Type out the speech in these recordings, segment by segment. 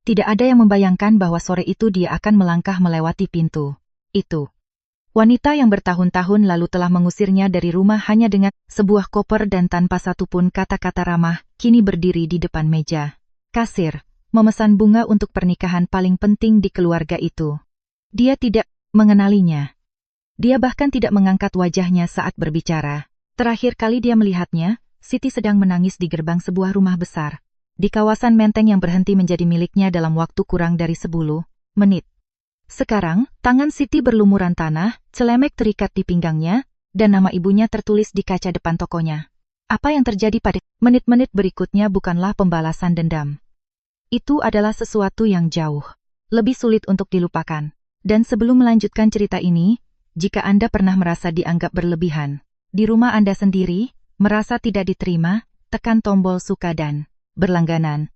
Tidak ada yang membayangkan bahwa sore itu dia akan melangkah melewati pintu itu. Wanita yang bertahun-tahun lalu telah mengusirnya dari rumah hanya dengan sebuah koper dan tanpa satupun kata-kata ramah, kini berdiri di depan meja kasir, memesan bunga untuk pernikahan paling penting di keluarga itu. Dia tidak mengenalinya. Dia bahkan tidak mengangkat wajahnya saat berbicara. Terakhir kali dia melihatnya, Siti sedang menangis di gerbang sebuah rumah besar di kawasan menteng yang berhenti menjadi miliknya dalam waktu kurang dari 10 menit. Sekarang, tangan Siti berlumuran tanah, celemek terikat di pinggangnya, dan nama ibunya tertulis di kaca depan tokonya. Apa yang terjadi pada menit-menit berikutnya bukanlah pembalasan dendam. Itu adalah sesuatu yang jauh lebih sulit untuk dilupakan. Dan sebelum melanjutkan cerita ini, jika Anda pernah merasa dianggap berlebihan di rumah Anda sendiri, merasa tidak diterima, tekan tombol suka dan berlangganan.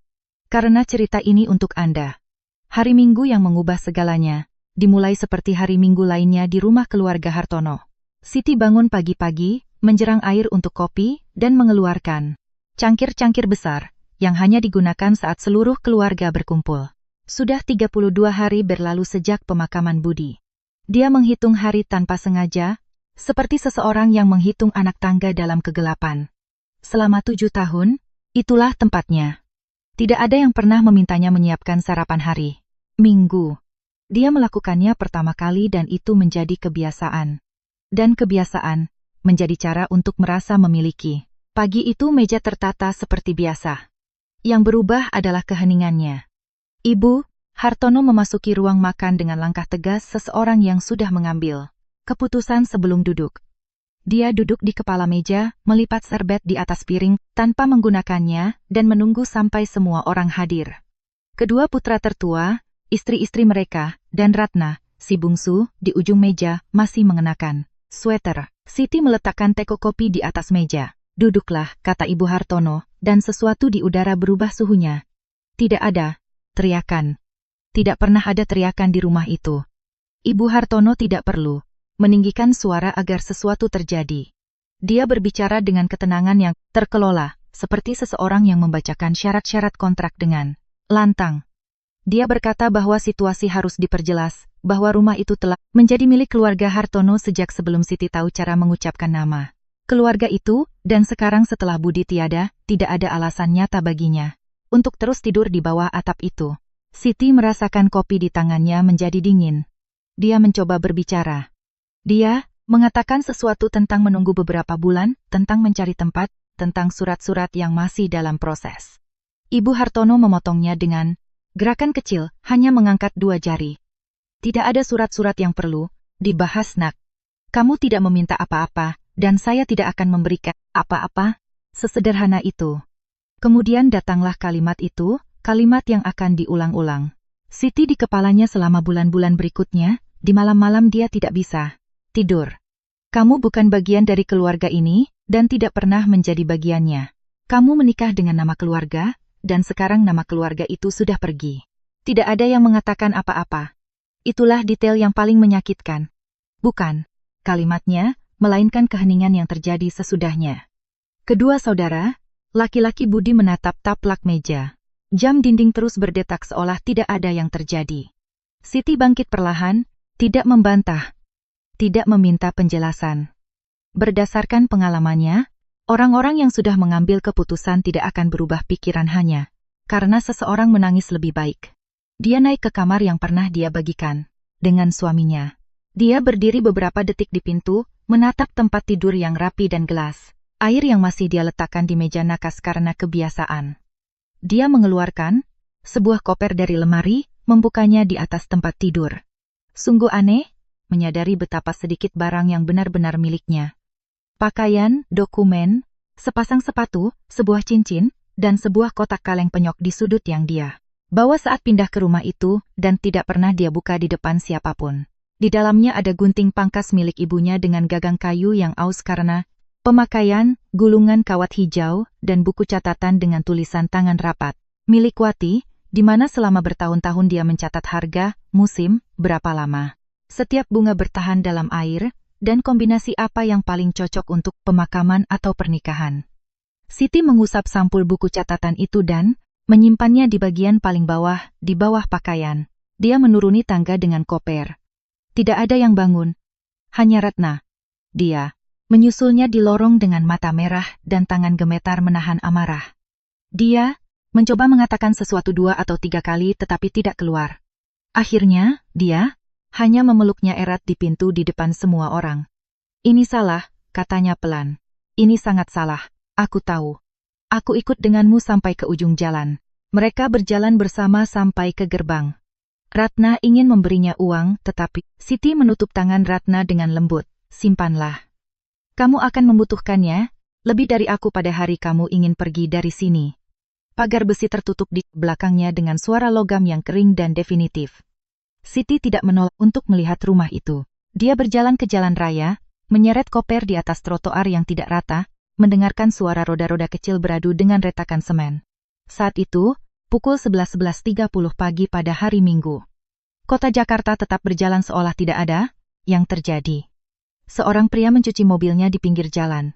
Karena cerita ini untuk Anda. Hari Minggu yang mengubah segalanya, dimulai seperti hari Minggu lainnya di rumah keluarga Hartono. Siti bangun pagi-pagi, menjerang air untuk kopi, dan mengeluarkan cangkir-cangkir besar, yang hanya digunakan saat seluruh keluarga berkumpul. Sudah 32 hari berlalu sejak pemakaman Budi. Dia menghitung hari tanpa sengaja, seperti seseorang yang menghitung anak tangga dalam kegelapan. Selama 7 tahun, itulah tempatnya. Tidak ada yang pernah memintanya menyiapkan sarapan hari Minggu. Dia melakukannya pertama kali dan itu menjadi kebiasaan. Dan kebiasaan menjadi cara untuk merasa memiliki. Pagi itu meja tertata seperti biasa. Yang berubah adalah keheningannya. Ibu Hartono memasuki ruang makan dengan langkah tegas seseorang yang sudah mengambil keputusan sebelum duduk. Dia duduk di kepala meja, melipat serbet di atas piring, tanpa menggunakannya, dan menunggu sampai semua orang hadir. Kedua putra tertua, istri-istri mereka, dan Ratna, si bungsu, di ujung meja, masih mengenakan sweater. Siti meletakkan teko kopi di atas meja. Duduklah, kata Ibu Hartono, dan sesuatu di udara berubah suhunya. Tidak ada teriakan. Tidak pernah ada teriakan di rumah itu. Ibu Hartono tidak perlu meninggikan suara agar sesuatu terjadi. Dia berbicara dengan ketenangan yang terkelola, seperti seseorang yang membacakan syarat-syarat kontrak dengan lantang. Dia berkata bahwa situasi harus diperjelas, bahwa rumah itu telah menjadi milik keluarga Hartono sejak sebelum Siti tahu cara mengucapkan nama keluarga itu, dan sekarang setelah Budi tiada, tidak ada alasan nyata baginya untuk terus tidur di bawah atap itu. Siti merasakan kopi di tangannya menjadi dingin. Dia mencoba berbicara. Dia mengatakan sesuatu tentang menunggu beberapa bulan, tentang mencari tempat, tentang surat-surat yang masih dalam proses. Ibu Hartono memotongnya dengan gerakan kecil, hanya mengangkat 2 jari. Tidak ada surat-surat yang perlu dibahas, nak. Kamu tidak meminta apa-apa, dan saya tidak akan memberikan apa-apa. Sesederhana itu. Kemudian datanglah kalimat itu, kalimat yang akan diulang-ulang. Siti di kepalanya selama bulan-bulan berikutnya, di malam-malam dia tidak bisa tidur. Kamu bukan bagian dari keluarga ini, dan tidak pernah menjadi bagiannya. Kamu menikah dengan nama keluarga, dan sekarang nama keluarga itu sudah pergi. Tidak ada yang mengatakan apa-apa. Itulah detail yang paling menyakitkan. Bukan kalimatnya, melainkan keheningan yang terjadi sesudahnya. Kedua saudara, laki-laki Budi menatap taplak meja. Jam dinding terus berdetak seolah tidak ada yang terjadi. Siti bangkit perlahan, tidak membantah. Tidak meminta penjelasan. Berdasarkan pengalamannya, orang-orang yang sudah mengambil keputusan tidak akan berubah pikiran hanya karena seseorang menangis lebih baik. Dia naik ke kamar yang pernah dia bagikan dengan suaminya. Dia berdiri beberapa detik di pintu, menatap tempat tidur yang rapi dan gelas air yang masih dia letakkan di meja nakas karena kebiasaan. Dia mengeluarkan sebuah koper dari lemari, membukanya di atas tempat tidur. Sungguh aneh, menyadari betapa sedikit barang yang benar-benar miliknya. Pakaian, dokumen, sepasang sepatu, sebuah cincin, dan sebuah kotak kaleng penyok di sudut yang dia bawa saat pindah ke rumah itu, dan tidak pernah dia buka di depan siapapun. Di dalamnya ada gunting pangkas milik ibunya dengan gagang kayu yang aus karena pemakaian, gulungan kawat hijau, dan buku catatan dengan tulisan tangan rapat milik Wati, di mana selama bertahun-tahun dia mencatat harga, musim, berapa lama setiap bunga bertahan dalam air, dan kombinasi apa yang paling cocok untuk pemakaman atau pernikahan. Siti mengusap sampul buku catatan itu dan menyimpannya di bagian paling bawah, di bawah pakaian. Dia menuruni tangga dengan koper. Tidak ada yang bangun. Hanya Ratna. Dia menyusulnya di lorong dengan mata merah dan tangan gemetar menahan amarah. Dia mencoba mengatakan sesuatu 2 atau 3 kali tetapi tidak keluar. Akhirnya, dia hanya memeluknya erat di pintu di depan semua orang. Ini salah, katanya pelan. Ini sangat salah, aku tahu. Aku ikut denganmu sampai ke ujung jalan. Mereka berjalan bersama sampai ke gerbang. Ratna ingin memberinya uang, tetapi Siti menutup tangan Ratna dengan lembut. Simpanlah. Kamu akan membutuhkannya, lebih dari aku pada hari kamu ingin pergi dari sini. Pagar besi tertutup di belakangnya dengan suara logam yang kering dan definitif. Siti tidak menolak untuk melihat rumah itu. Dia berjalan ke jalan raya, menyeret koper di atas trotoar yang tidak rata, mendengarkan suara roda-roda kecil beradu dengan retakan semen. Saat itu, pukul 11.30 pagi pada hari Minggu. Kota Jakarta tetap berjalan seolah tidak ada yang terjadi. Seorang pria mencuci mobilnya di pinggir jalan.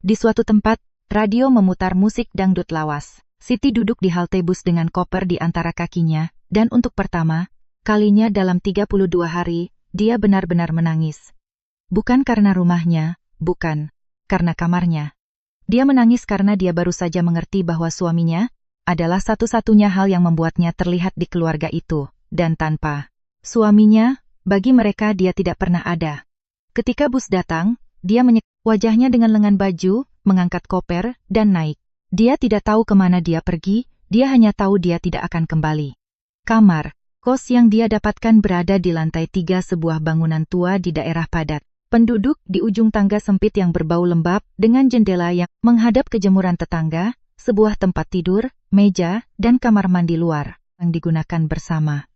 Di suatu tempat, radio memutar musik dangdut lawas. Siti duduk di halte bus dengan koper di antara kakinya, dan untuk pertama kalinya dalam 32 hari, dia benar-benar menangis. Bukan karena rumahnya, bukan karena kamarnya. Dia menangis karena dia baru saja mengerti bahwa suaminya adalah satu-satunya hal yang membuatnya terlihat di keluarga itu, dan tanpa suaminya, bagi mereka dia tidak pernah ada. Ketika bus datang, dia wajahnya dengan lengan baju, mengangkat koper, dan naik. Dia tidak tahu kemana dia pergi, dia hanya tahu dia tidak akan kembali. Kamar kos yang dia dapatkan berada di lantai 3 sebuah bangunan tua di daerah padat. Penduduk di ujung tangga sempit yang berbau lembab, dengan jendela yang menghadap ke jemuran tetangga, sebuah tempat tidur, meja, dan kamar mandi luar, yang digunakan bersama.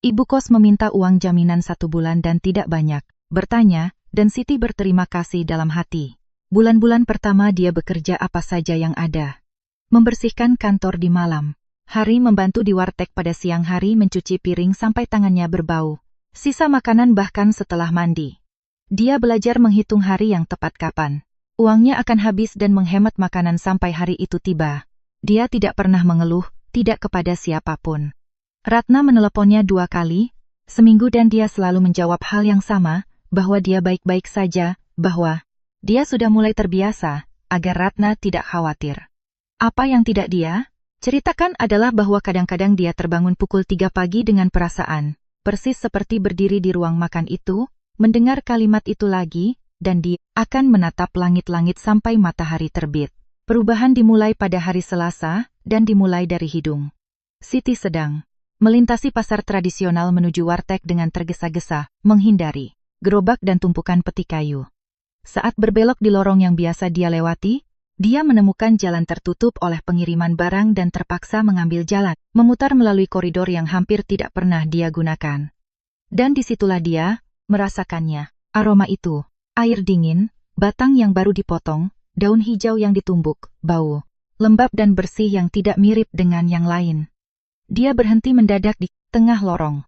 Ibu kos meminta uang jaminan 1 bulan dan tidak banyak, bertanya, dan Siti berterima kasih dalam hati. Bulan-bulan pertama dia bekerja apa saja yang ada. Membersihkan kantor di malam. Hari membantu di warteg pada siang hari mencuci piring sampai tangannya berbau. Sisa makanan bahkan setelah mandi. Dia belajar menghitung hari yang tepat kapan uangnya akan habis dan menghemat makanan sampai hari itu tiba. Dia tidak pernah mengeluh, tidak kepada siapapun. Ratna meneleponnya 2 kali seminggu dan dia selalu menjawab hal yang sama, bahwa dia baik-baik saja, bahwa dia sudah mulai terbiasa, agar Ratna tidak khawatir. Apa yang tidak dia ceritakan adalah bahwa kadang-kadang dia terbangun pukul 3 pagi dengan perasaan, persis seperti berdiri di ruang makan itu, mendengar kalimat itu lagi, dan dia akan menatap langit-langit sampai matahari terbit. Perubahan dimulai pada hari Selasa, dan dimulai dari hidung. Siti sedang melintasi pasar tradisional menuju warteg dengan tergesa-gesa, menghindari gerobak dan tumpukan peti kayu. Saat berbelok di lorong yang biasa dia lewati, dia menemukan jalan tertutup oleh pengiriman barang dan terpaksa mengambil jalan, memutar melalui koridor yang hampir tidak pernah dia gunakan. Dan disitulah dia merasakannya, aroma itu, air dingin, batang yang baru dipotong, daun hijau yang ditumbuk, bau lembab dan bersih yang tidak mirip dengan yang lain. Dia berhenti mendadak di tengah lorong.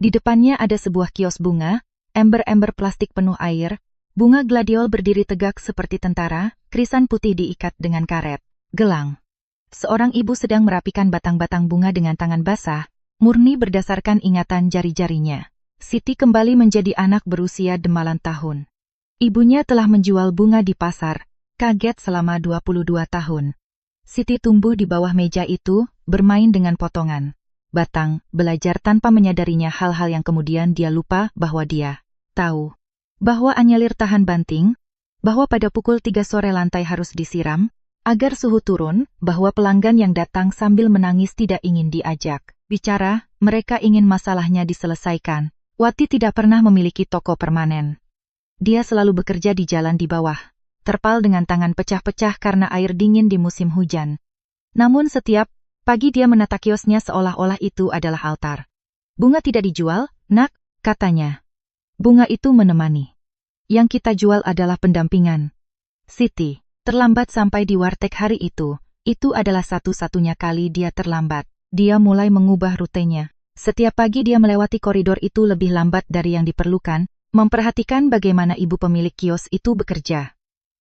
Di depannya ada sebuah kios bunga, ember-ember plastik penuh air, bunga gladiol berdiri tegak seperti tentara, krisan putih diikat dengan karet, gelang. Seorang ibu sedang merapikan batang-batang bunga dengan tangan basah, murni berdasarkan ingatan jari-jarinya. Siti kembali menjadi anak berusia 9 tahun. Ibunya telah menjual bunga di pasar, kaget selama 22 tahun. Siti tumbuh di bawah meja itu, bermain dengan potongan batang, belajar tanpa menyadarinya hal-hal yang kemudian dia lupa bahwa dia tahu. Bahwa anyelir tahan banting, bahwa pada pukul 3 sore lantai harus disiram, agar suhu turun, bahwa pelanggan yang datang sambil menangis tidak ingin diajak bicara, mereka ingin masalahnya diselesaikan. Wati tidak pernah memiliki toko permanen. Dia selalu bekerja di jalan di bawah, terpal dengan tangan pecah-pecah karena air dingin di musim hujan. Namun setiap pagi dia menata kiosnya seolah-olah itu adalah altar. Bunga tidak dijual, nak, katanya. Bunga itu menemani. Yang kita jual adalah pendampingan. Siti terlambat sampai di warteg hari itu adalah satu-satunya kali dia terlambat. Dia mulai mengubah rutenya. Setiap pagi dia melewati koridor itu lebih lambat dari yang diperlukan, memperhatikan bagaimana ibu pemilik kios itu bekerja.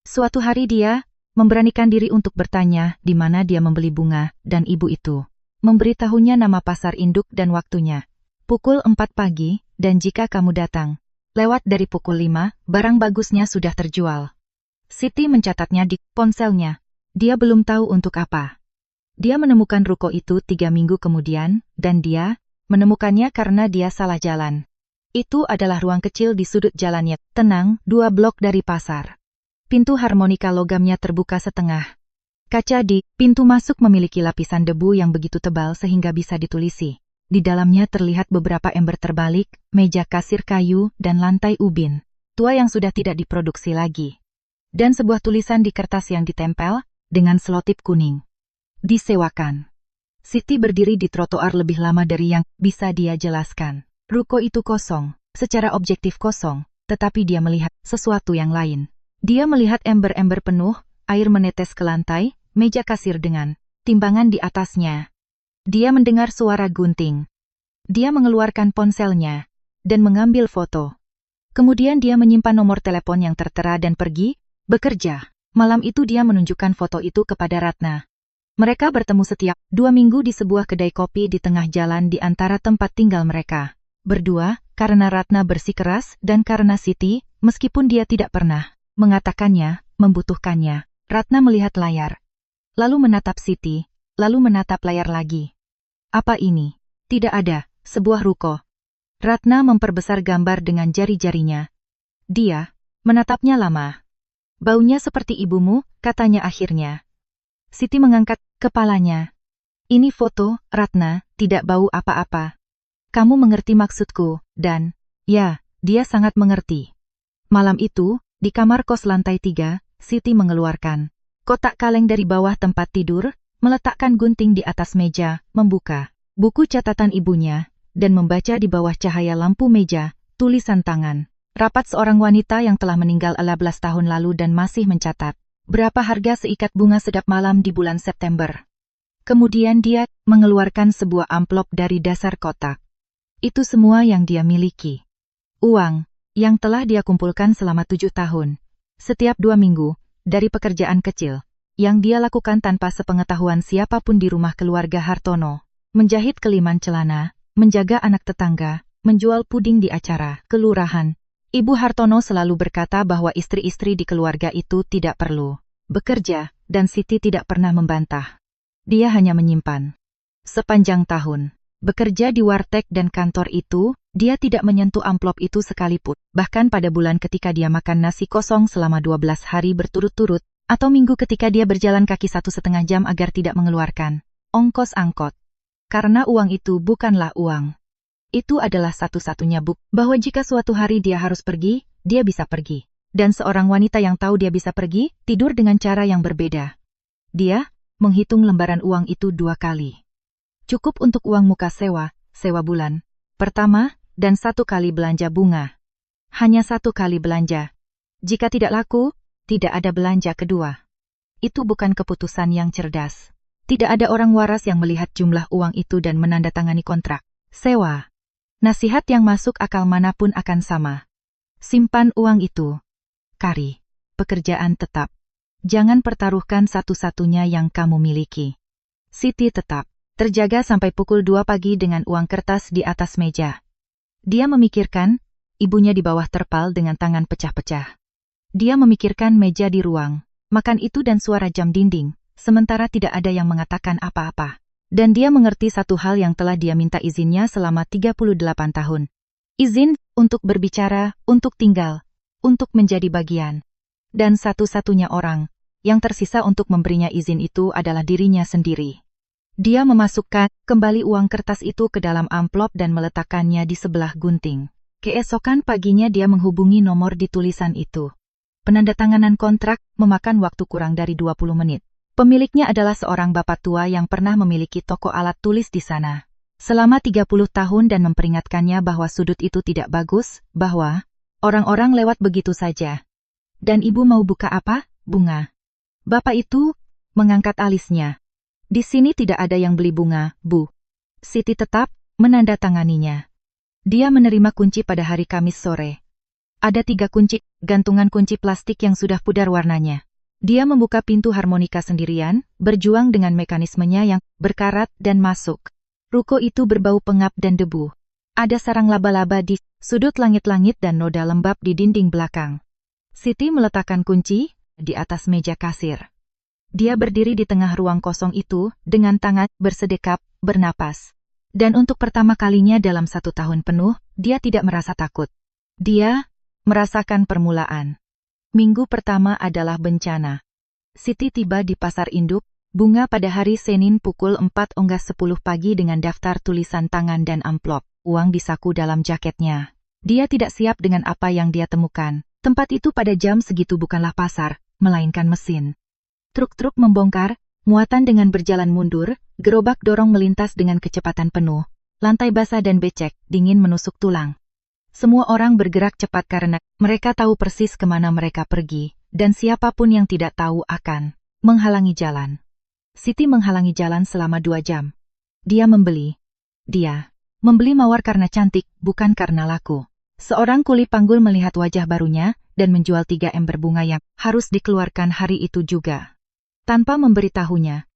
Suatu hari dia memberanikan diri untuk bertanya di mana dia membeli bunga, dan ibu itu memberitahunya nama pasar induk dan waktunya. Pukul 4 pagi, dan jika kamu datang lewat dari pukul 5, barang bagusnya sudah terjual. Siti mencatatnya di ponselnya. Dia belum tahu untuk apa. Dia menemukan ruko itu 3 minggu kemudian, dan dia menemukannya karena dia salah jalan. Itu adalah ruang kecil di sudut jalannya, tenang, 2 blok dari pasar. Pintu harmonika logamnya terbuka setengah. Kaca di pintu masuk memiliki lapisan debu yang begitu tebal sehingga bisa ditulisi. Di dalamnya terlihat beberapa ember terbalik, meja kasir kayu, dan lantai ubin tua yang sudah tidak diproduksi lagi. Dan sebuah tulisan di kertas yang ditempel dengan selotip kuning. Disewakan. Siti berdiri di trotoar lebih lama dari yang bisa dia jelaskan. Ruko itu kosong, secara objektif kosong, tetapi dia melihat sesuatu yang lain. Dia melihat ember-ember penuh, air menetes ke lantai, meja kasir dengan timbangan di atasnya. Dia mendengar suara gunting. Dia mengeluarkan ponselnya dan mengambil foto. Kemudian dia menyimpan nomor telepon yang tertera dan pergi bekerja. Malam itu dia menunjukkan foto itu kepada Ratna. Mereka bertemu setiap 2 minggu di sebuah kedai kopi di tengah jalan di antara tempat tinggal mereka. Berdua, karena Ratna bersikeras dan karena Siti, meskipun dia tidak pernah mengatakannya, membutuhkannya. Ratna melihat layar. Lalu menatap Siti, lalu menatap layar lagi. Apa ini? Tidak ada, sebuah ruko. Ratna memperbesar gambar dengan jari-jarinya. Dia menatapnya lama. Baunya seperti ibumu, katanya akhirnya. Siti mengangkat kepalanya. Ini foto, Ratna, tidak bau apa-apa. Kamu mengerti maksudku, dan, ya, dia sangat mengerti. Malam itu, di kamar kos lantai 3, Siti mengeluarkan kotak kaleng dari bawah tempat tidur, meletakkan gunting di atas meja, membuka buku catatan ibunya, dan membaca di bawah cahaya lampu meja, tulisan tangan rapat seorang wanita yang telah meninggal 11 tahun lalu dan masih mencatat berapa harga seikat bunga sedap malam di bulan September. Kemudian dia mengeluarkan sebuah amplop dari dasar kotak. Itu semua yang dia miliki. Uang yang telah dia kumpulkan selama 7 tahun. Setiap 2 minggu, dari pekerjaan kecil yang dia lakukan tanpa sepengetahuan siapapun di rumah keluarga Hartono. Menjahit keliman celana, menjaga anak tetangga, menjual puding di acara kelurahan. Ibu Hartono selalu berkata bahwa istri-istri di keluarga itu tidak perlu bekerja, dan Siti tidak pernah membantah. Dia hanya menyimpan. Sepanjang tahun bekerja di warteg dan kantor itu, dia tidak menyentuh amplop itu sekalipun. Bahkan pada bulan ketika dia makan nasi kosong selama 12 hari berturut-turut, atau minggu ketika dia berjalan kaki 1,5 jam agar tidak mengeluarkan ongkos angkot. Karena uang itu bukanlah uang. Itu adalah satu-satunya bukti bahwa jika suatu hari dia harus pergi, dia bisa pergi. Dan seorang wanita yang tahu dia bisa pergi, tidur dengan cara yang berbeda. Dia menghitung lembaran uang itu 2 kali. Cukup untuk uang muka sewa bulan pertama, dan 1 kali belanja bunga. Hanya 1 kali belanja. Jika tidak laku, tidak ada belanja kedua. Itu bukan keputusan yang cerdas. Tidak ada orang waras yang melihat jumlah uang itu dan menandatangani kontrak sewa. Nasihat yang masuk akal manapun akan sama. Simpan uang itu. Kari. Pekerjaan tetap. Jangan pertaruhkan satu-satunya yang kamu miliki. Siti tetap terjaga sampai pukul 2 pagi dengan uang kertas di atas meja. Dia memikirkan ibunya di bawah terpal dengan tangan pecah-pecah. Dia memikirkan meja di ruang makan itu dan suara jam dinding, sementara tidak ada yang mengatakan apa-apa. Dan dia mengerti satu hal yang telah dia minta izinnya selama 38 tahun. Izin untuk berbicara, untuk tinggal, untuk menjadi bagian. Dan satu-satunya orang yang tersisa untuk memberinya izin itu adalah dirinya sendiri. Dia memasukkan kembali uang kertas itu ke dalam amplop dan meletakkannya di sebelah gunting. Keesokan paginya dia menghubungi nomor di tulisan itu. Penandatanganan kontrak memakan waktu kurang dari 20 menit. Pemiliknya adalah seorang bapak tua yang pernah memiliki toko alat tulis di sana selama 30 tahun dan memperingatkannya bahwa sudut itu tidak bagus, bahwa orang-orang lewat begitu saja. Dan ibu mau buka apa? Bunga. Bapak itu mengangkat alisnya. Di sini tidak ada yang beli bunga, Bu. Siti tetap menandatanganinya. Dia menerima kunci pada hari Kamis sore. Ada 3 kunci, gantungan kunci plastik yang sudah pudar warnanya. Dia membuka pintu harmonika sendirian, berjuang dengan mekanismenya yang berkarat dan masuk. Ruko itu berbau pengap dan debu. Ada sarang laba-laba di sudut langit-langit dan noda lembab di dinding belakang. Siti meletakkan kunci di atas meja kasir. Dia berdiri di tengah ruang kosong itu, dengan tangan bersedekap, bernapas. Dan untuk pertama kalinya dalam 1 tahun penuh, dia tidak merasa takut. Dia merasakan permulaan. Minggu pertama adalah bencana. Siti tiba di pasar induk, bunga pada hari Senin pukul 4:10 pagi dengan daftar tulisan tangan dan amplop, uang di saku dalam jaketnya. Dia tidak siap dengan apa yang dia temukan. Tempat itu pada jam segitu bukanlah pasar, melainkan mesin. Truk-truk membongkar, muatan dengan berjalan mundur, gerobak dorong melintas dengan kecepatan penuh. Lantai basah dan becek, dingin menusuk tulang. Semua orang bergerak cepat karena mereka tahu persis kemana mereka pergi, dan siapapun yang tidak tahu akan menghalangi jalan. Siti menghalangi jalan selama 2 jam. Dia membeli mawar karena cantik, bukan karena laku. Seorang kuli panggul melihat wajah barunya, dan menjual 3 ember bunga yang harus dikeluarkan hari itu juga. Tanpa memberitahunya,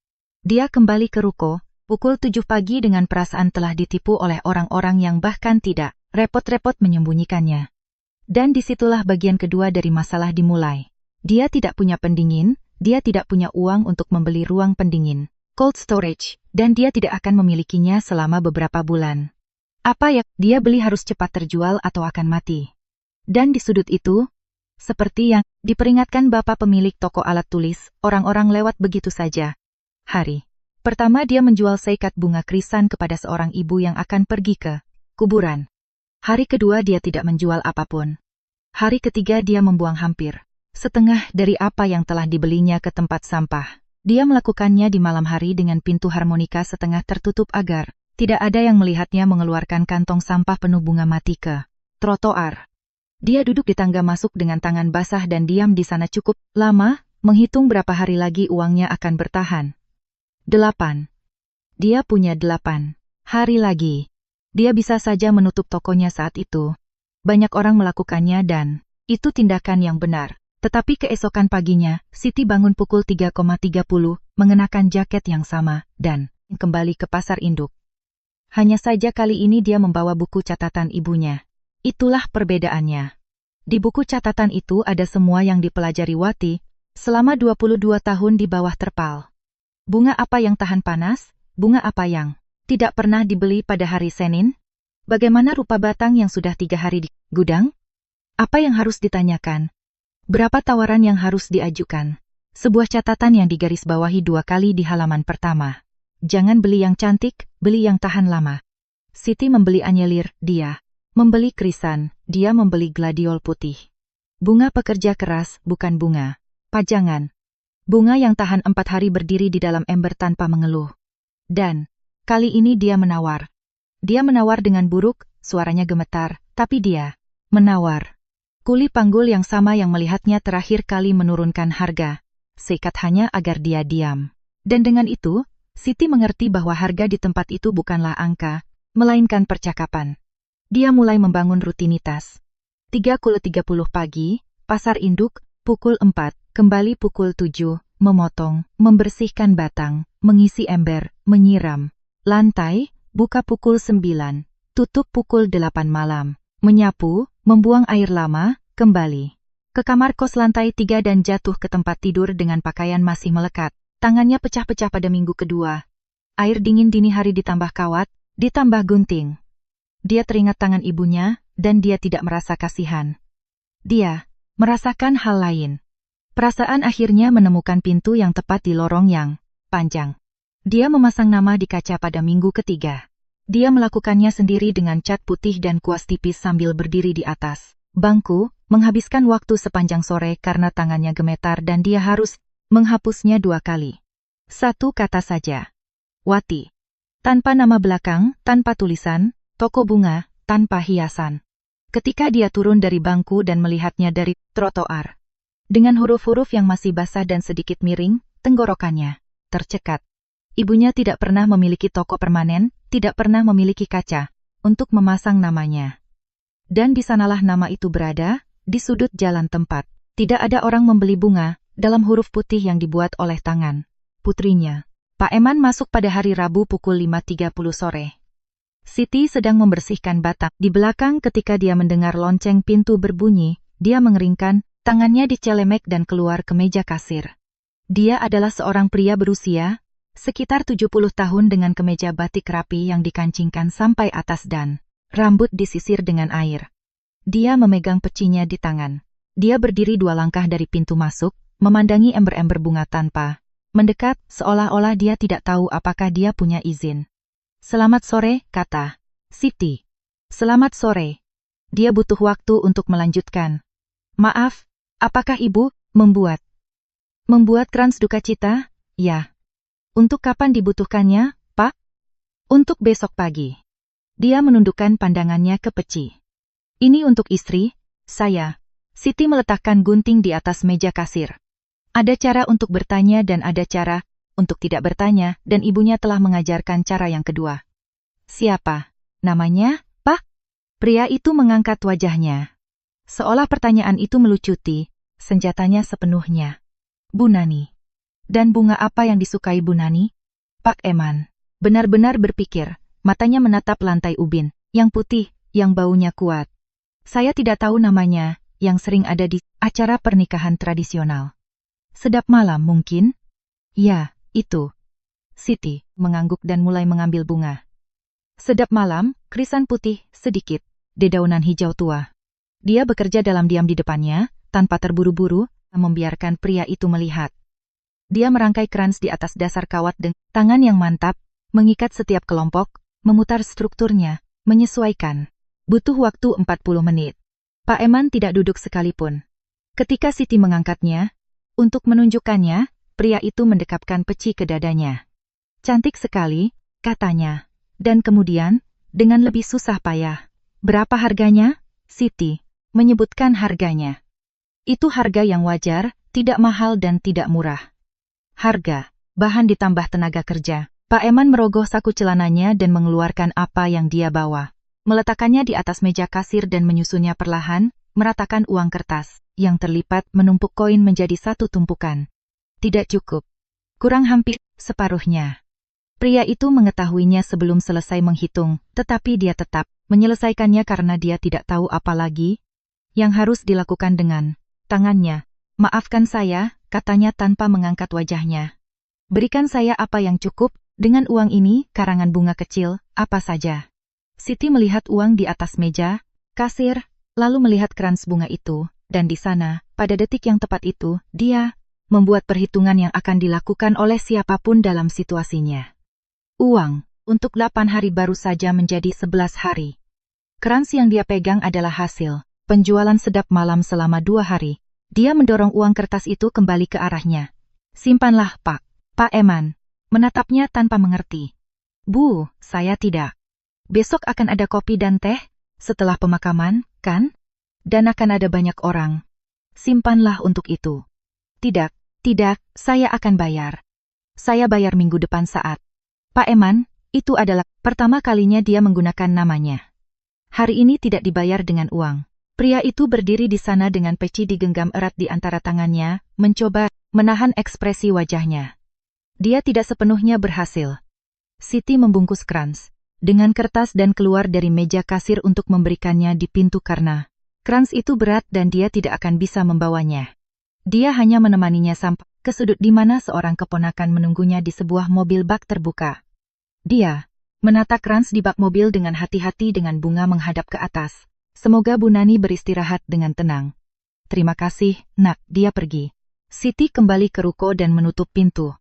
dia kembali ke ruko, pukul 7 pagi dengan perasaan telah ditipu oleh orang-orang yang bahkan tidak repot-repot menyembunyikannya. Dan disitulah bagian kedua dari masalah dimulai. Dia tidak punya pendingin, dia tidak punya uang untuk membeli ruang pendingin, cold storage, dan dia tidak akan memilikinya selama beberapa bulan. Apa yang dia beli harus cepat terjual atau akan mati. Dan di sudut itu, seperti yang diperingatkan bapak pemilik toko alat tulis, orang-orang lewat begitu saja. Hari pertama dia menjual seikat bunga krisan kepada seorang ibu yang akan pergi ke kuburan. Hari kedua dia tidak menjual apapun. Hari ketiga dia membuang hampir setengah dari apa yang telah dibelinya ke tempat sampah. Dia melakukannya di malam hari dengan pintu harmonika setengah tertutup agar tidak ada yang melihatnya mengeluarkan kantong sampah penuh bunga mati ke trotoar. Dia duduk di tangga masuk dengan tangan basah dan diam di sana cukup lama, menghitung berapa hari lagi uangnya akan bertahan. 8. Dia punya 8 hari lagi. Dia bisa saja menutup tokonya saat itu. Banyak orang melakukannya dan itu tindakan yang benar. Tetapi keesokan paginya, Siti bangun pukul 3:30, mengenakan jaket yang sama, dan kembali ke pasar induk. Hanya saja kali ini dia membawa buku catatan ibunya. Itulah perbedaannya. Di buku catatan itu ada semua yang dipelajari Wati selama 22 tahun di bawah terpal. Bunga apa yang tahan panas, bunga apa yang tidak pernah dibeli pada hari Senin? Bagaimana rupa batang yang sudah 3 hari di gudang? Apa yang harus ditanyakan? Berapa tawaran yang harus diajukan? Sebuah catatan yang digarisbawahi 2 kali di halaman pertama. Jangan beli yang cantik, beli yang tahan lama. Siti membeli anyelir, dia membeli krisan, dia membeli gladiol putih. Bunga pekerja keras, bukan bunga pajangan. Bunga yang tahan 4 hari berdiri di dalam ember tanpa mengeluh. Dan kali ini dia menawar. Dia menawar dengan buruk, suaranya gemetar, tapi dia menawar. Kuli panggul yang sama yang melihatnya terakhir kali menurunkan harga. Seikat hanya agar dia diam. Dan dengan itu, Siti mengerti bahwa harga di tempat itu bukanlah angka, melainkan percakapan. Dia mulai membangun rutinitas. 3:30 pagi, pasar induk, pukul 4, kembali pukul 7, memotong, membersihkan batang, mengisi ember, menyiram. Lantai, buka pukul 9, tutup pukul 8 malam, menyapu, membuang air lama, kembali ke kamar kos lantai 3 dan jatuh ke tempat tidur dengan pakaian masih melekat. Tangannya pecah-pecah pada minggu kedua. Air dingin dini hari ditambah kawat, ditambah gunting. Dia teringat tangan ibunya, dan dia tidak merasa kasihan. Dia merasakan hal lain. Perasaan akhirnya menemukan pintu yang tepat di lorong yang panjang. Dia memasang nama di kaca pada minggu ketiga. Dia melakukannya sendiri dengan cat putih dan kuas tipis sambil berdiri di atas bangku, menghabiskan waktu sepanjang sore karena tangannya gemetar dan dia harus menghapusnya 2 kali. 1 kata saja. Wati. Tanpa nama belakang, tanpa tulisan, toko bunga, tanpa hiasan. Ketika dia turun dari bangku dan melihatnya dari trotoar, dengan huruf-huruf yang masih basah dan sedikit miring, tenggorokannya tercekat. Ibunya tidak pernah memiliki toko permanen, tidak pernah memiliki kaca untuk memasang namanya. Dan di sanalah nama itu berada, di sudut jalan tempat. Tidak ada orang membeli bunga, dalam huruf putih yang dibuat oleh tangan putrinya. Pak Eman masuk pada hari Rabu pukul 5.30 sore. Siti sedang membersihkan batang di belakang ketika dia mendengar lonceng pintu berbunyi. Dia mengeringkan, tangannya dicelemek dan keluar ke meja kasir. Dia adalah seorang pria berusia sekitar 70 tahun dengan kemeja batik rapi yang dikancingkan sampai atas dan rambut disisir dengan air. Dia memegang pecinya di tangan. Dia berdiri 2 langkah dari pintu masuk, memandangi ember-ember bunga tanpa mendekat, seolah-olah dia tidak tahu apakah dia punya izin. "Selamat sore," kata Siti. "Selamat sore." Dia butuh waktu untuk melanjutkan. "Maaf, apakah ibu membuat krans duka cita?" "Ya." "Untuk kapan dibutuhkannya, Pak?" "Untuk besok pagi." Dia menundukkan pandangannya ke peci. "Ini untuk istri saya." Siti meletakkan gunting di atas meja kasir. Ada cara untuk bertanya dan ada cara untuk tidak bertanya, dan ibunya telah mengajarkan cara yang kedua. "Siapa namanya, Pak?" Pria itu mengangkat wajahnya. Seolah pertanyaan itu melucuti senjatanya sepenuhnya. "Bu Nani." "Dan bunga apa yang disukai Bu Nani?" Pak Eman benar-benar berpikir, matanya menatap lantai ubin, yang putih, yang baunya kuat. "Saya tidak tahu namanya, yang sering ada di acara pernikahan tradisional." "Sedap malam mungkin?" "Ya, itu." Siti mengangguk dan mulai mengambil bunga. Sedap malam, krisan putih, sedikit, dedaunan hijau tua. Dia bekerja dalam diam di depannya, tanpa terburu-buru, membiarkan pria itu melihat. Dia merangkai krans di atas dasar kawat dengan tangan yang mantap, mengikat setiap kelompok, memutar strukturnya, menyesuaikan. Butuh waktu 40 menit. Pak Eman tidak duduk sekalipun. Ketika Siti mengangkatnya, untuk menunjukkannya, pria itu mendekapkan peci ke dadanya. "Cantik sekali," katanya. Dan kemudian, dengan lebih susah payah, "Berapa harganya?" Siti menyebutkan harganya. "Itu harga yang wajar, tidak mahal dan tidak murah." Harga, bahan ditambah tenaga kerja. Pak Eman merogoh saku celananya dan mengeluarkan apa yang dia bawa. Meletakkannya di atas meja kasir dan menyusunnya perlahan, meratakan uang kertas yang terlipat menumpuk koin menjadi satu tumpukan. Tidak cukup. Kurang hampir separuhnya. Pria itu mengetahuinya sebelum selesai menghitung, tetapi dia tetap menyelesaikannya karena dia tidak tahu apa lagi yang harus dilakukan dengan tangannya. "Maafkan saya," katanya tanpa mengangkat wajahnya. "Berikan saya apa yang cukup, dengan uang ini, karangan bunga kecil, apa saja." Siti melihat uang di atas meja kasir, lalu melihat krans bunga itu, dan di sana, pada detik yang tepat itu, dia membuat perhitungan yang akan dilakukan oleh siapapun dalam situasinya. Uang untuk 8 hari baru saja menjadi 11 hari. Krans yang dia pegang adalah hasil penjualan sedap malam selama 2 hari. Dia mendorong uang kertas itu kembali ke arahnya. "Simpanlah, Pak." Pak Eman menatapnya tanpa mengerti. "Bu, saya tidak. Besok akan ada kopi dan teh, setelah pemakaman, kan? Dan akan ada banyak orang. Simpanlah untuk itu." "Tidak, tidak, saya akan bayar. Saya bayar minggu depan saat." Pak Eman, itu adalah pertama kalinya dia menggunakan namanya. Hari ini tidak dibayar dengan uang. Pria itu berdiri di sana dengan peci digenggam erat di antara tangannya, mencoba menahan ekspresi wajahnya. Dia tidak sepenuhnya berhasil. Siti membungkus krans dengan kertas dan keluar dari meja kasir untuk memberikannya di pintu karena krans itu berat dan dia tidak akan bisa membawanya. Dia hanya menemaninya sampai ke sudut di mana seorang keponakan menunggunya di sebuah mobil bak terbuka. Dia menata krans di bak mobil dengan hati-hati dengan bunga menghadap ke atas. "Semoga Bu Nani beristirahat dengan tenang." "Terima kasih, Nak." Dia pergi. Siti kembali ke ruko dan menutup pintu.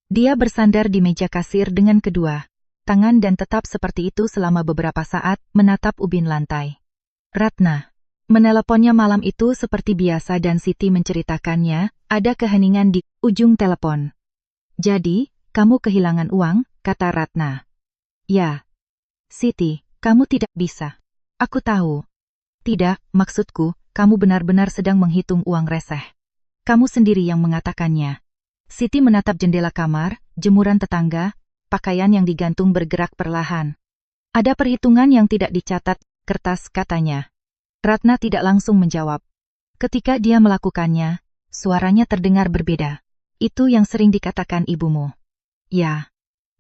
Dia bersandar di meja kasir dengan kedua tangan dan tetap seperti itu selama beberapa saat, menatap ubin lantai. Ratna meneleponnya malam itu seperti biasa dan Siti menceritakannya, ada keheningan di ujung telepon. "Jadi, kamu kehilangan uang?" kata Ratna. "Ya." "Siti, kamu tidak bisa." "Aku tahu." "Tidak, maksudku, kamu benar-benar sedang menghitung uang reseh. Kamu sendiri yang mengatakannya." Siti menatap jendela kamar, jemuran tetangga, pakaian yang digantung bergerak perlahan. "Ada perhitungan yang tidak dicatat, kertas," katanya. Ratna tidak langsung menjawab. Ketika dia melakukannya, Suaranya terdengar berbeda. Itu yang sering dikatakan ibumu. Ya.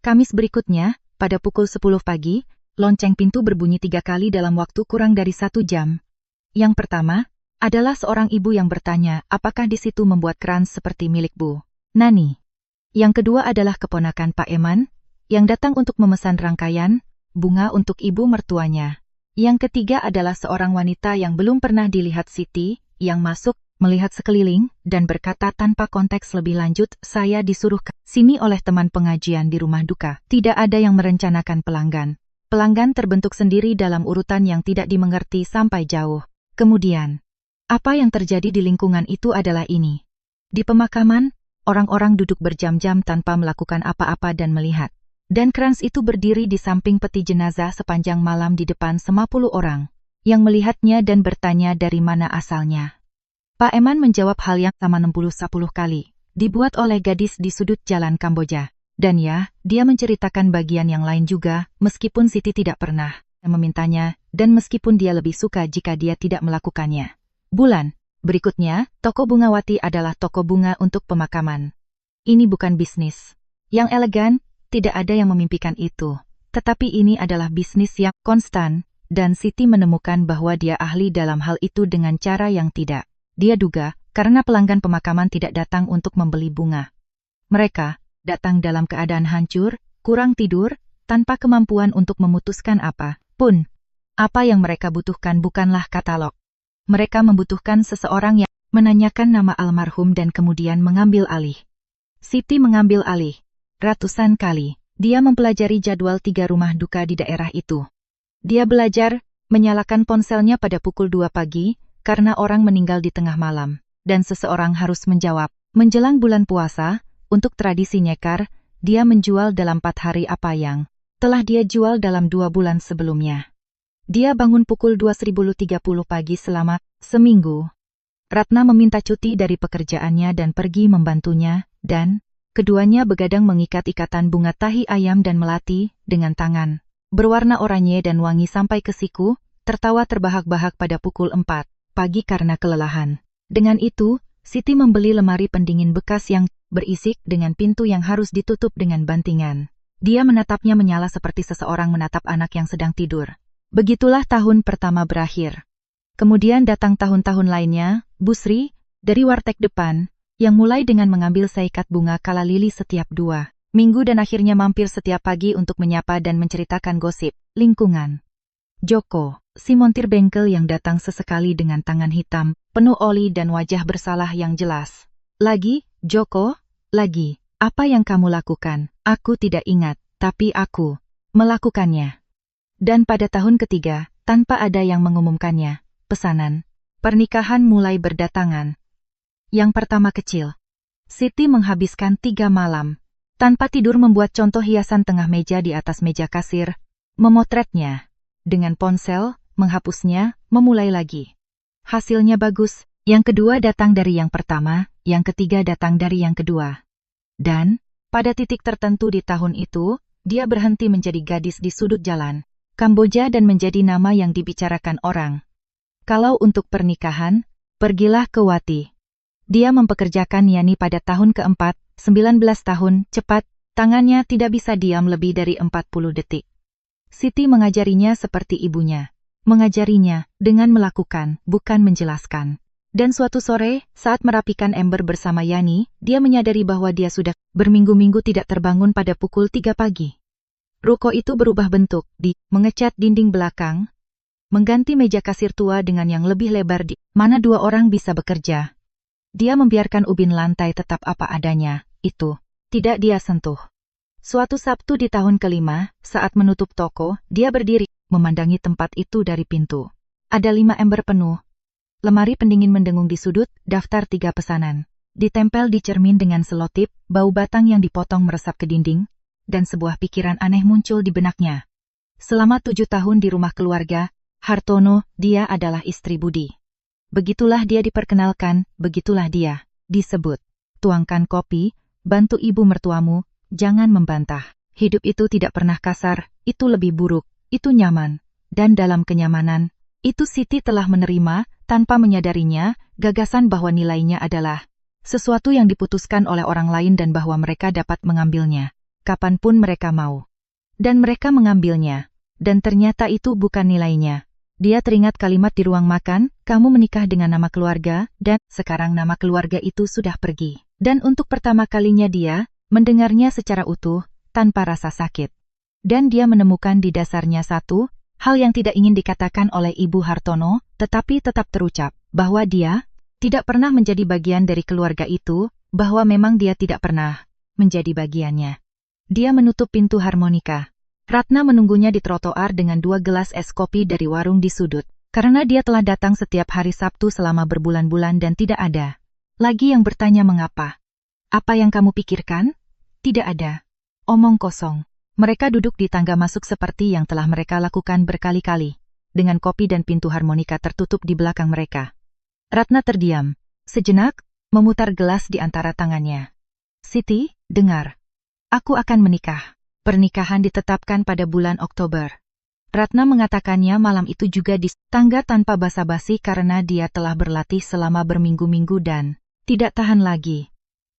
Kamis berikutnya, pada pukul 10 pagi, lonceng pintu berbunyi 3 kali dalam waktu kurang dari 1 jam. Yang pertama, adalah seorang ibu yang bertanya apakah di situ membuat keran seperti milik Bu Nani. Yang kedua adalah keponakan Pak Eman, yang datang untuk memesan rangkaian bunga untuk ibu mertuanya. Yang ketiga adalah seorang wanita yang belum pernah dilihat Siti, yang masuk, melihat sekeliling, dan berkata tanpa konteks lebih lanjut, saya disuruh ke sini oleh teman pengajian di rumah duka. Tidak ada yang merencanakan pelanggan. Pelanggan terbentuk sendiri dalam urutan yang tidak dimengerti sampai jauh. Kemudian, apa yang terjadi di lingkungan itu adalah ini. Di pemakaman, orang-orang duduk berjam-jam tanpa melakukan apa-apa dan melihat. Dan Kranz itu berdiri di samping peti jenazah sepanjang malam di depan 50 orang, yang melihatnya dan bertanya dari mana asalnya. Pak Eman menjawab hal yang sama 10 kali, dibuat oleh gadis di sudut jalan Kamboja. Dan ya, dia menceritakan bagian yang lain juga, meskipun Siti tidak pernah memintanya, dan meskipun dia lebih suka jika dia tidak melakukannya. Bulan berikutnya, toko Bungawati adalah toko bunga untuk pemakaman. Ini bukan bisnis yang elegan, tidak ada yang memimpikan itu. Tetapi ini adalah bisnis yang konstan, dan Siti menemukan bahwa dia ahli dalam hal itu dengan cara yang tidak dia duga, karena pelanggan pemakaman tidak datang untuk membeli bunga. Mereka datang dalam keadaan hancur, kurang tidur, tanpa kemampuan untuk memutuskan apa pun. Apa yang mereka butuhkan bukanlah katalog. Mereka membutuhkan seseorang yang menanyakan nama almarhum dan kemudian mengambil alih. Siti mengambil alih. Ratusan kali, dia mempelajari jadwal 3 rumah duka di daerah itu. Dia belajar menyalakan ponselnya pada pukul 2 pagi, karena orang meninggal di tengah malam, dan seseorang harus menjawab. Menjelang bulan puasa, untuk tradisi nyekar, dia menjual dalam 4 hari apa yang telah dia jual dalam 2 bulan sebelumnya. Dia bangun pukul 20.30 pagi selama seminggu. Ratna meminta cuti dari pekerjaannya dan pergi membantunya, dan keduanya begadang mengikat ikatan bunga tahi ayam dan melati dengan tangan berwarna oranye dan wangi sampai ke siku, tertawa terbahak-bahak pada pukul 4 pagi karena kelelahan. Dengan itu, Siti membeli lemari pendingin bekas yang berisik dengan pintu yang harus ditutup dengan bantingan. Dia menatapnya menyala seperti seseorang menatap anak yang sedang tidur. Begitulah tahun pertama berakhir. Kemudian datang tahun-tahun lainnya, Busri, dari warteg depan, yang mulai dengan mengambil seikat bunga kala lili setiap 2 minggu dan akhirnya mampir setiap pagi untuk menyapa dan menceritakan gosip lingkungan. Joko, si montir bengkel yang datang sesekali dengan tangan hitam, penuh oli dan wajah bersalah yang jelas. Lagi, Joko, lagi, apa yang kamu lakukan? Aku tidak ingat, tapi aku melakukannya. Dan pada tahun ketiga, tanpa ada yang mengumumkannya, pesanan pernikahan mulai berdatangan. Yang pertama kecil. Siti menghabiskan 3 malam tanpa tidur membuat contoh hiasan tengah meja di atas meja kasir, memotretnya dengan ponsel, menghapusnya, memulai lagi. Hasilnya bagus. Yang kedua datang dari yang pertama, yang ketiga datang dari yang kedua. Dan pada titik tertentu di tahun itu, dia berhenti menjadi gadis di sudut jalan Kamboja dan menjadi nama yang dibicarakan orang. Kalau untuk pernikahan, pergilah ke Wati. Dia mempekerjakan Yani pada tahun keempat, 19 tahun, cepat, tangannya tidak bisa diam lebih dari 40 detik. Siti mengajarinya seperti ibunya. Mengajarinya dengan melakukan, bukan menjelaskan. Dan suatu sore, saat merapikan ember bersama Yani, dia menyadari bahwa dia sudah berminggu-minggu tidak terbangun pada pukul 3 pagi. Ruko itu berubah bentuk, mengecat dinding belakang, mengganti meja kasir tua dengan yang lebih lebar di mana 2 orang bisa bekerja. Dia membiarkan ubin lantai tetap apa adanya, itu tidak dia sentuh. Suatu Sabtu di tahun kelima, saat menutup toko, dia berdiri, memandangi tempat itu dari pintu. Ada 5 ember penuh. Lemari pendingin mendengung di sudut, daftar 3 pesanan. Ditempel di cermin dengan selotip, bau batang yang dipotong meresap ke dinding, dan sebuah pikiran aneh muncul di benaknya. Selama 7 tahun di rumah keluarga Hartono, dia adalah istri Budi. Begitulah dia diperkenalkan, begitulah dia disebut. Tuangkan kopi, bantu ibu mertuamu, jangan membantah. Hidup itu tidak pernah kasar, itu lebih buruk, itu nyaman. Dan dalam kenyamanan, itu Siti telah menerima, tanpa menyadarinya, gagasan bahwa nilainya adalah Sesuatu yang diputuskan oleh orang lain dan bahwa mereka dapat mengambilnya, kapanpun mereka mau. Dan mereka mengambilnya. Dan ternyata itu bukan nilainya. Dia teringat kalimat di ruang makan, kamu menikah dengan nama keluarga, dan sekarang nama keluarga itu sudah pergi. Dan untuk pertama kalinya dia mendengarnya secara utuh, tanpa rasa sakit. Dan dia menemukan di dasarnya satu hal yang tidak ingin dikatakan oleh Ibu Hartono, tetapi tetap terucap, bahwa dia tidak pernah menjadi bagian dari keluarga itu, bahwa memang dia tidak pernah menjadi bagiannya. Dia menutup pintu harmonika. Ratna menunggunya di trotoar dengan 2 gelas es kopi dari warung di sudut, karena dia telah datang setiap hari Sabtu selama berbulan-bulan dan tidak ada lagi yang bertanya mengapa. Apa yang kamu pikirkan? Tidak ada. Omong kosong. Mereka duduk di tangga masuk seperti yang telah mereka lakukan berkali-kali, dengan kopi dan pintu harmonika tertutup di belakang mereka. Ratna terdiam, sejenak, memutar gelas di antara tangannya. Siti, dengar. Aku akan menikah. Pernikahan ditetapkan pada bulan Oktober. Ratna mengatakannya malam itu juga di tangga tanpa basa-basi karena dia telah berlatih selama berminggu-minggu dan tidak tahan lagi.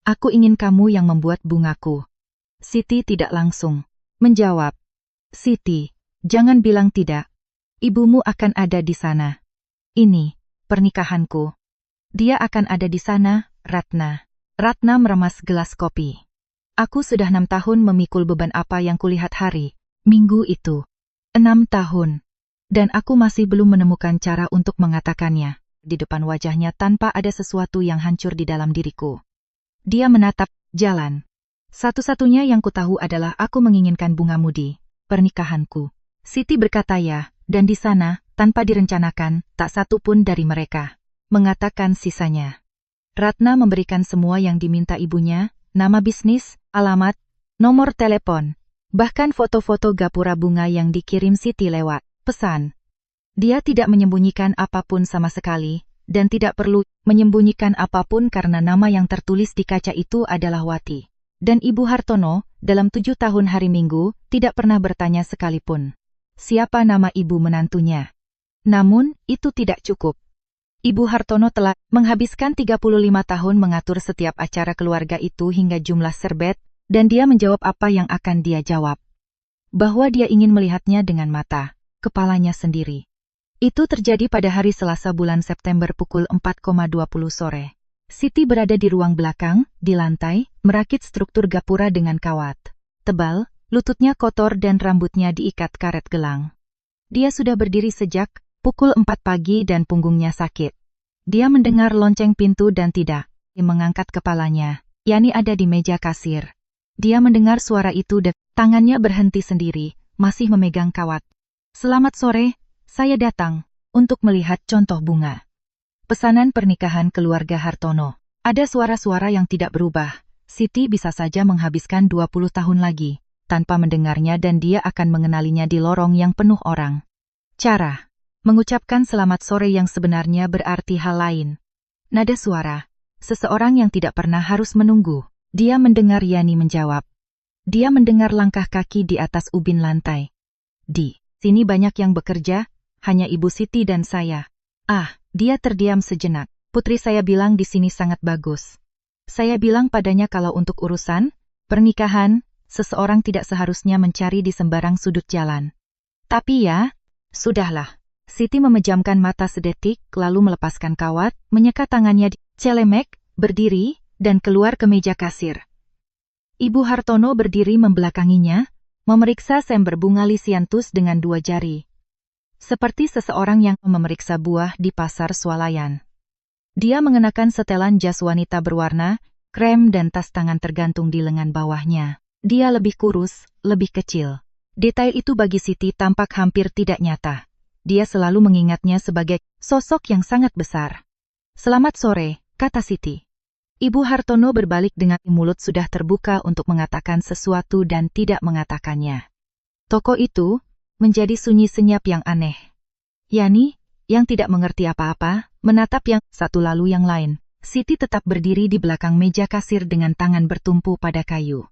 Aku ingin kamu yang membuat bungaku. Siti tidak langsung menjawab. Siti, jangan bilang tidak. Ibumu akan ada di sana. Ini pernikahanku. Dia akan ada di sana, Ratna. Ratna meremas gelas kopi. Aku sudah 6 tahun memikul beban apa yang kulihat hari, minggu itu. 6 tahun. Dan aku masih belum menemukan cara untuk mengatakannya, di depan wajahnya tanpa ada sesuatu yang hancur di dalam diriku. Dia menatap jalan. Satu-satunya yang kutahu adalah aku menginginkan bungamu di pernikahanku. Siti berkata ya, dan di sana, tanpa direncanakan, tak satu pun dari mereka mengatakan sisanya. Ratna memberikan semua yang diminta ibunya, nama bisnis, alamat, nomor telepon, bahkan foto-foto gapura bunga yang dikirim Siti lewat pesan. Dia tidak menyembunyikan apapun sama sekali, dan tidak perlu menyembunyikan apapun karena nama yang tertulis di kaca itu adalah Wati. Dan Ibu Hartono, dalam 7 tahun hari Minggu, tidak pernah bertanya sekalipun siapa nama ibu menantunya. Namun, itu tidak cukup. Ibu Hartono telah menghabiskan 35 tahun mengatur setiap acara keluarga itu hingga jumlah serbet, dan dia menjawab apa yang akan dia jawab. Bahwa dia ingin melihatnya dengan mata kepalanya sendiri. Itu terjadi pada hari Selasa bulan September pukul 4,20 sore. Siti berada di ruang belakang, di lantai, merakit struktur gapura dengan kawat tebal, lututnya kotor dan rambutnya diikat karet gelang. Dia sudah berdiri sejak pukul 4 pagi dan punggungnya sakit. Dia mendengar lonceng pintu dan tidak mengangkat kepalanya, yakni ada di meja kasir. Dia mendengar suara itu dan tangannya berhenti sendiri, masih memegang kawat. Selamat sore, saya datang untuk melihat contoh bunga. Pesanan pernikahan keluarga Hartono. Ada suara-suara yang tidak berubah. Siti bisa saja menghabiskan 20 tahun lagi tanpa mendengarnya dan dia akan mengenalinya di lorong yang penuh orang. Cara mengucapkan selamat sore yang sebenarnya berarti hal lain. Nada suara, seseorang yang tidak pernah harus menunggu. Dia mendengar Yani menjawab. Dia mendengar langkah kaki di atas ubin lantai. Di sini banyak yang bekerja, hanya Ibu Siti dan saya. Dia terdiam sejenak. Putri saya bilang di sini sangat bagus. Saya bilang padanya kalau untuk urusan pernikahan, seseorang tidak seharusnya mencari di sembarang sudut jalan. Tapi ya, sudahlah. Siti memejamkan mata sedetik, lalu melepaskan kawat, menyekat tangannya di celemek, berdiri, dan keluar ke meja kasir. Ibu Hartono berdiri membelakanginya, memeriksa sember bunga lisianthus dengan 2 jari. Seperti seseorang yang memeriksa buah di pasar swalayan. Dia mengenakan setelan jas wanita berwarna krem dan tas tangan tergantung di lengan bawahnya. Dia lebih kurus, lebih kecil. Detail itu bagi Siti tampak hampir tidak nyata. Dia selalu mengingatnya sebagai sosok yang sangat besar. Selamat sore, kata Siti. Ibu Hartono berbalik dengan mulut sudah terbuka untuk mengatakan sesuatu dan tidak mengatakannya. Toko itu menjadi sunyi senyap yang aneh. Yani, yang tidak mengerti apa-apa, menatap yang satu lalu yang lain. Siti tetap berdiri di belakang meja kasir dengan tangan bertumpu pada kayu.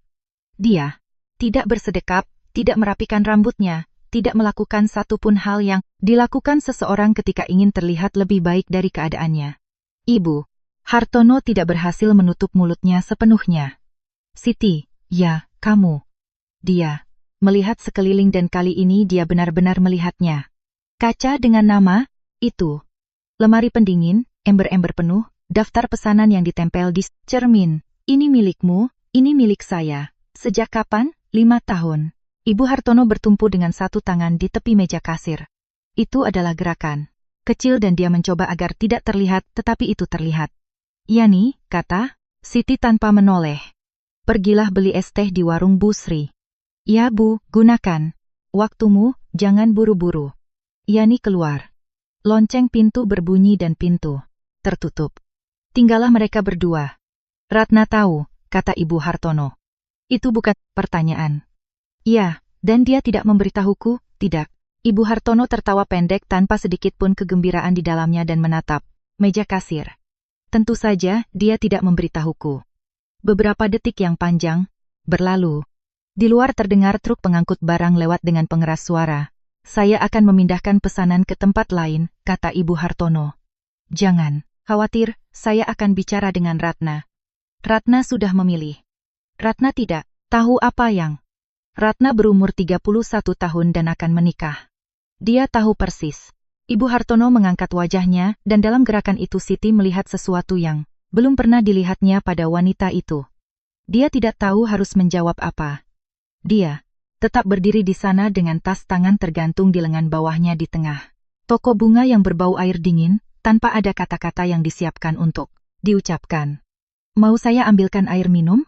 Dia tidak bersedekap, tidak merapikan rambutnya, tidak melakukan satupun hal yang dilakukan seseorang ketika ingin terlihat lebih baik dari keadaannya. Ibu Hartono tidak berhasil menutup mulutnya sepenuhnya. Siti, ya, kamu. Dia melihat sekeliling dan kali ini dia benar-benar melihatnya. Kaca dengan nama, itu. Lemari pendingin, ember-ember penuh, daftar pesanan yang ditempel di cermin. Ini milikmu, ini milik saya. Sejak kapan? 5 tahun. Ibu Hartono bertumpu dengan satu tangan di tepi meja kasir. Itu adalah gerakan kecil dan dia mencoba agar tidak terlihat, tetapi itu terlihat. Yani, kata Siti tanpa menoleh. Pergilah beli es teh di warung Bu Sri. Ya Bu, gunakan waktumu, jangan buru-buru. Yani keluar. Lonceng pintu berbunyi dan pintu tertutup. Tinggallah mereka berdua. Ratna tahu, kata Ibu Hartono. Itu bukan pertanyaan. Ya, dan dia tidak memberitahuku, tidak. Ibu Hartono tertawa pendek tanpa sedikit pun kegembiraan di dalamnya dan menatap meja kasir. Tentu saja, dia tidak memberitahuku. Beberapa detik yang panjang berlalu. Di luar terdengar truk pengangkut barang lewat dengan pengeras suara. Saya akan memindahkan pesanan ke tempat lain, kata Ibu Hartono. Jangan khawatir, saya akan bicara dengan Ratna. Ratna sudah memilih. Ratna tidak tahu apa yang. Ratna berumur 31 tahun dan akan menikah. Dia tahu persis. Ibu Hartono mengangkat wajahnya dan dalam gerakan itu Siti melihat sesuatu yang belum pernah dilihatnya pada wanita itu. Dia tidak tahu harus menjawab apa. Dia tetap berdiri di sana dengan tas tangan tergantung di lengan bawahnya di tengah toko bunga yang berbau air dingin, tanpa ada kata-kata yang disiapkan untuk diucapkan. Mau saya ambilkan air minum?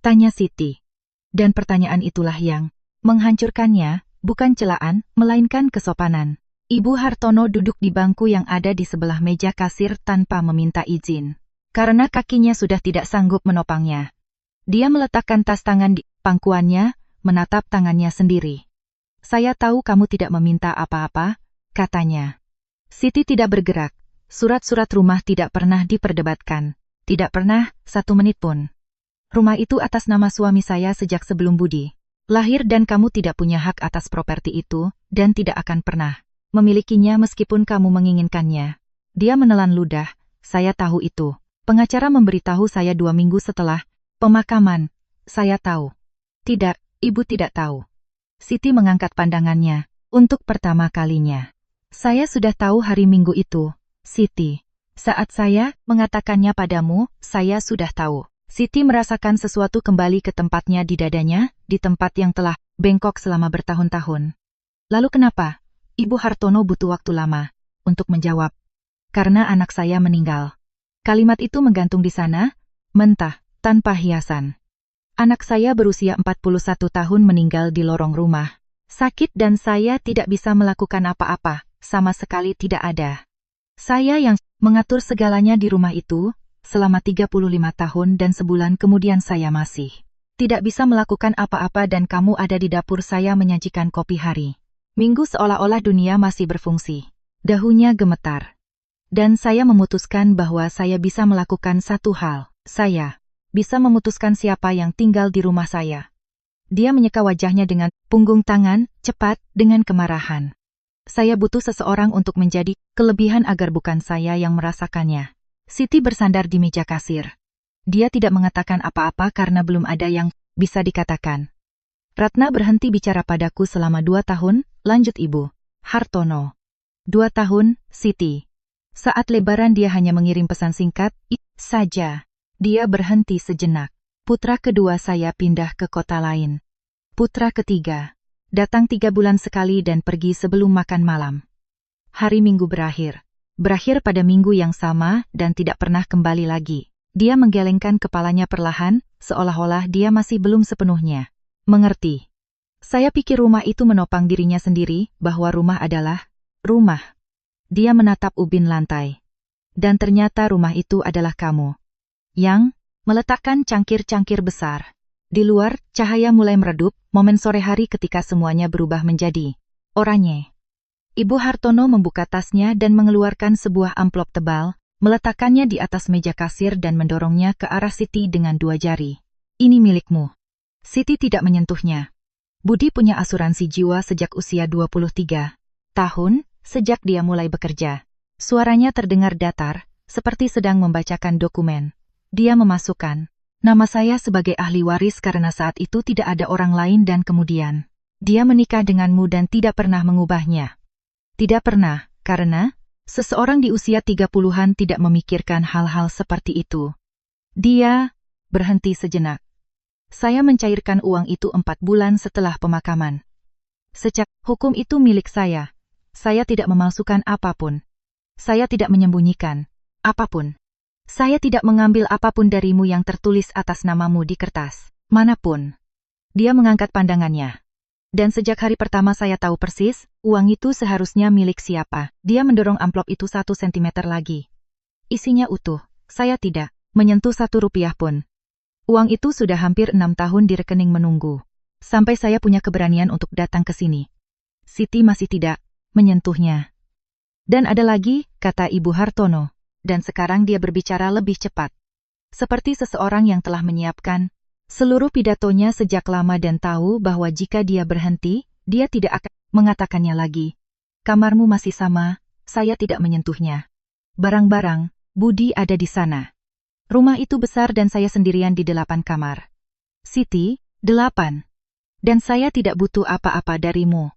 Tanya Siti. Dan pertanyaan itulah yang menghancurkannya, bukan celaan, melainkan kesopanan. Ibu Hartono duduk di bangku yang ada di sebelah meja kasir tanpa meminta izin. Karena kakinya sudah tidak sanggup menopangnya. Dia meletakkan tas tangan di pangkuannya, menatap tangannya sendiri. Saya tahu kamu tidak meminta apa-apa, katanya. Siti tidak bergerak. Surat-surat rumah tidak pernah diperdebatkan. Tidak pernah, 1 menit pun. Rumah itu atas nama suami saya sejak sebelum Budi lahir dan kamu tidak punya hak atas properti itu, dan tidak akan pernah memilikinya meskipun kamu menginginkannya. Dia menelan ludah, saya tahu itu. Pengacara memberitahu saya 2 minggu setelah pemakaman. Saya tahu. Tidak, ibu tidak tahu. Siti mengangkat pandangannya. Untuk pertama kalinya. Saya sudah tahu hari Minggu itu, Siti. Saat saya mengatakannya padamu, saya sudah tahu. Siti merasakan sesuatu kembali ke tempatnya di dadanya, di tempat yang telah bengkok selama bertahun-tahun. Lalu kenapa? Ibu Hartono butuh waktu lama untuk menjawab. Karena anak saya meninggal. Kalimat itu menggantung di sana, mentah, tanpa hiasan. Anak saya berusia 41 tahun meninggal di lorong rumah. Sakit dan saya tidak bisa melakukan apa-apa, sama sekali tidak ada. Saya yang mengatur segalanya di rumah itu, selama 35 tahun dan sebulan kemudian saya masih tidak bisa melakukan apa-apa dan kamu ada di dapur saya menyajikan kopi hari Minggu seolah-olah dunia masih berfungsi. Dahunya gemetar. Dan saya memutuskan bahwa saya bisa melakukan satu hal. Saya bisa memutuskan siapa yang tinggal di rumah saya. Dia menyeka wajahnya dengan punggung tangan, cepat, dengan kemarahan. Saya butuh seseorang untuk menjadi kelebihan agar bukan saya yang merasakannya. Siti bersandar di meja kasir. Dia tidak mengatakan apa-apa karena belum ada yang bisa dikatakan. Ratna berhenti bicara padaku selama 2 tahun, lanjut Ibu Hartono. 2 tahun, Siti. Saat lebaran dia hanya mengirim pesan singkat, saja. Dia berhenti sejenak. Putra kedua saya pindah ke kota lain. Putra ketiga. Datang 3 bulan sekali dan pergi sebelum makan malam. Hari Minggu berakhir. Berakhir pada minggu yang sama dan tidak pernah kembali lagi. Dia menggelengkan kepalanya perlahan, seolah-olah dia masih belum sepenuhnya mengerti. Saya pikir rumah itu menopang dirinya sendiri, bahwa rumah adalah rumah. Dia menatap ubin lantai. Dan ternyata rumah itu adalah kamu. Yang meletakkan cangkir-cangkir besar. Di luar, cahaya mulai meredup, momen sore hari ketika semuanya berubah menjadi oranye. Ibu Hartono membuka tasnya dan mengeluarkan sebuah amplop tebal, meletakkannya di atas meja kasir dan mendorongnya ke arah Siti dengan 2 jari. Ini milikmu. Siti tidak menyentuhnya. Budi punya asuransi jiwa sejak usia 23 tahun, sejak dia mulai bekerja. Suaranya terdengar datar, seperti sedang membacakan dokumen. Dia memasukkan nama saya sebagai ahli waris karena saat itu tidak ada orang lain dan kemudian dia menikah denganmu dan tidak pernah mengubahnya. Tidak pernah, karena seseorang di usia 30-an tidak memikirkan hal-hal seperti itu. Dia berhenti sejenak. Saya mencairkan uang itu 4 bulan setelah pemakaman. Secara hukum itu milik saya. Saya tidak memalsukan apapun. Saya tidak menyembunyikan apapun. Saya tidak mengambil apapun darimu yang tertulis atas namamu di kertas manapun. Dia mengangkat pandangannya. Dan sejak hari pertama saya tahu persis, uang itu seharusnya milik siapa. Dia mendorong amplop itu 1 sentimeter lagi. Isinya utuh. Saya tidak menyentuh 1 rupiah pun. Uang itu sudah hampir 6 tahun di rekening menunggu. Sampai saya punya keberanian untuk datang ke sini. Siti masih tidak menyentuhnya. Dan ada lagi, kata Ibu Hartono. Dan sekarang dia berbicara lebih cepat. Seperti seseorang yang telah menyiapkan seluruh pidatonya sejak lama dan tahu bahwa jika dia berhenti, dia tidak akan mengatakannya lagi. Kamarmu masih sama, saya tidak menyentuhnya. Barang-barang, Budi ada di sana. Rumah itu besar dan saya sendirian di 8 kamar. Siti, 8. Dan saya tidak butuh apa-apa darimu.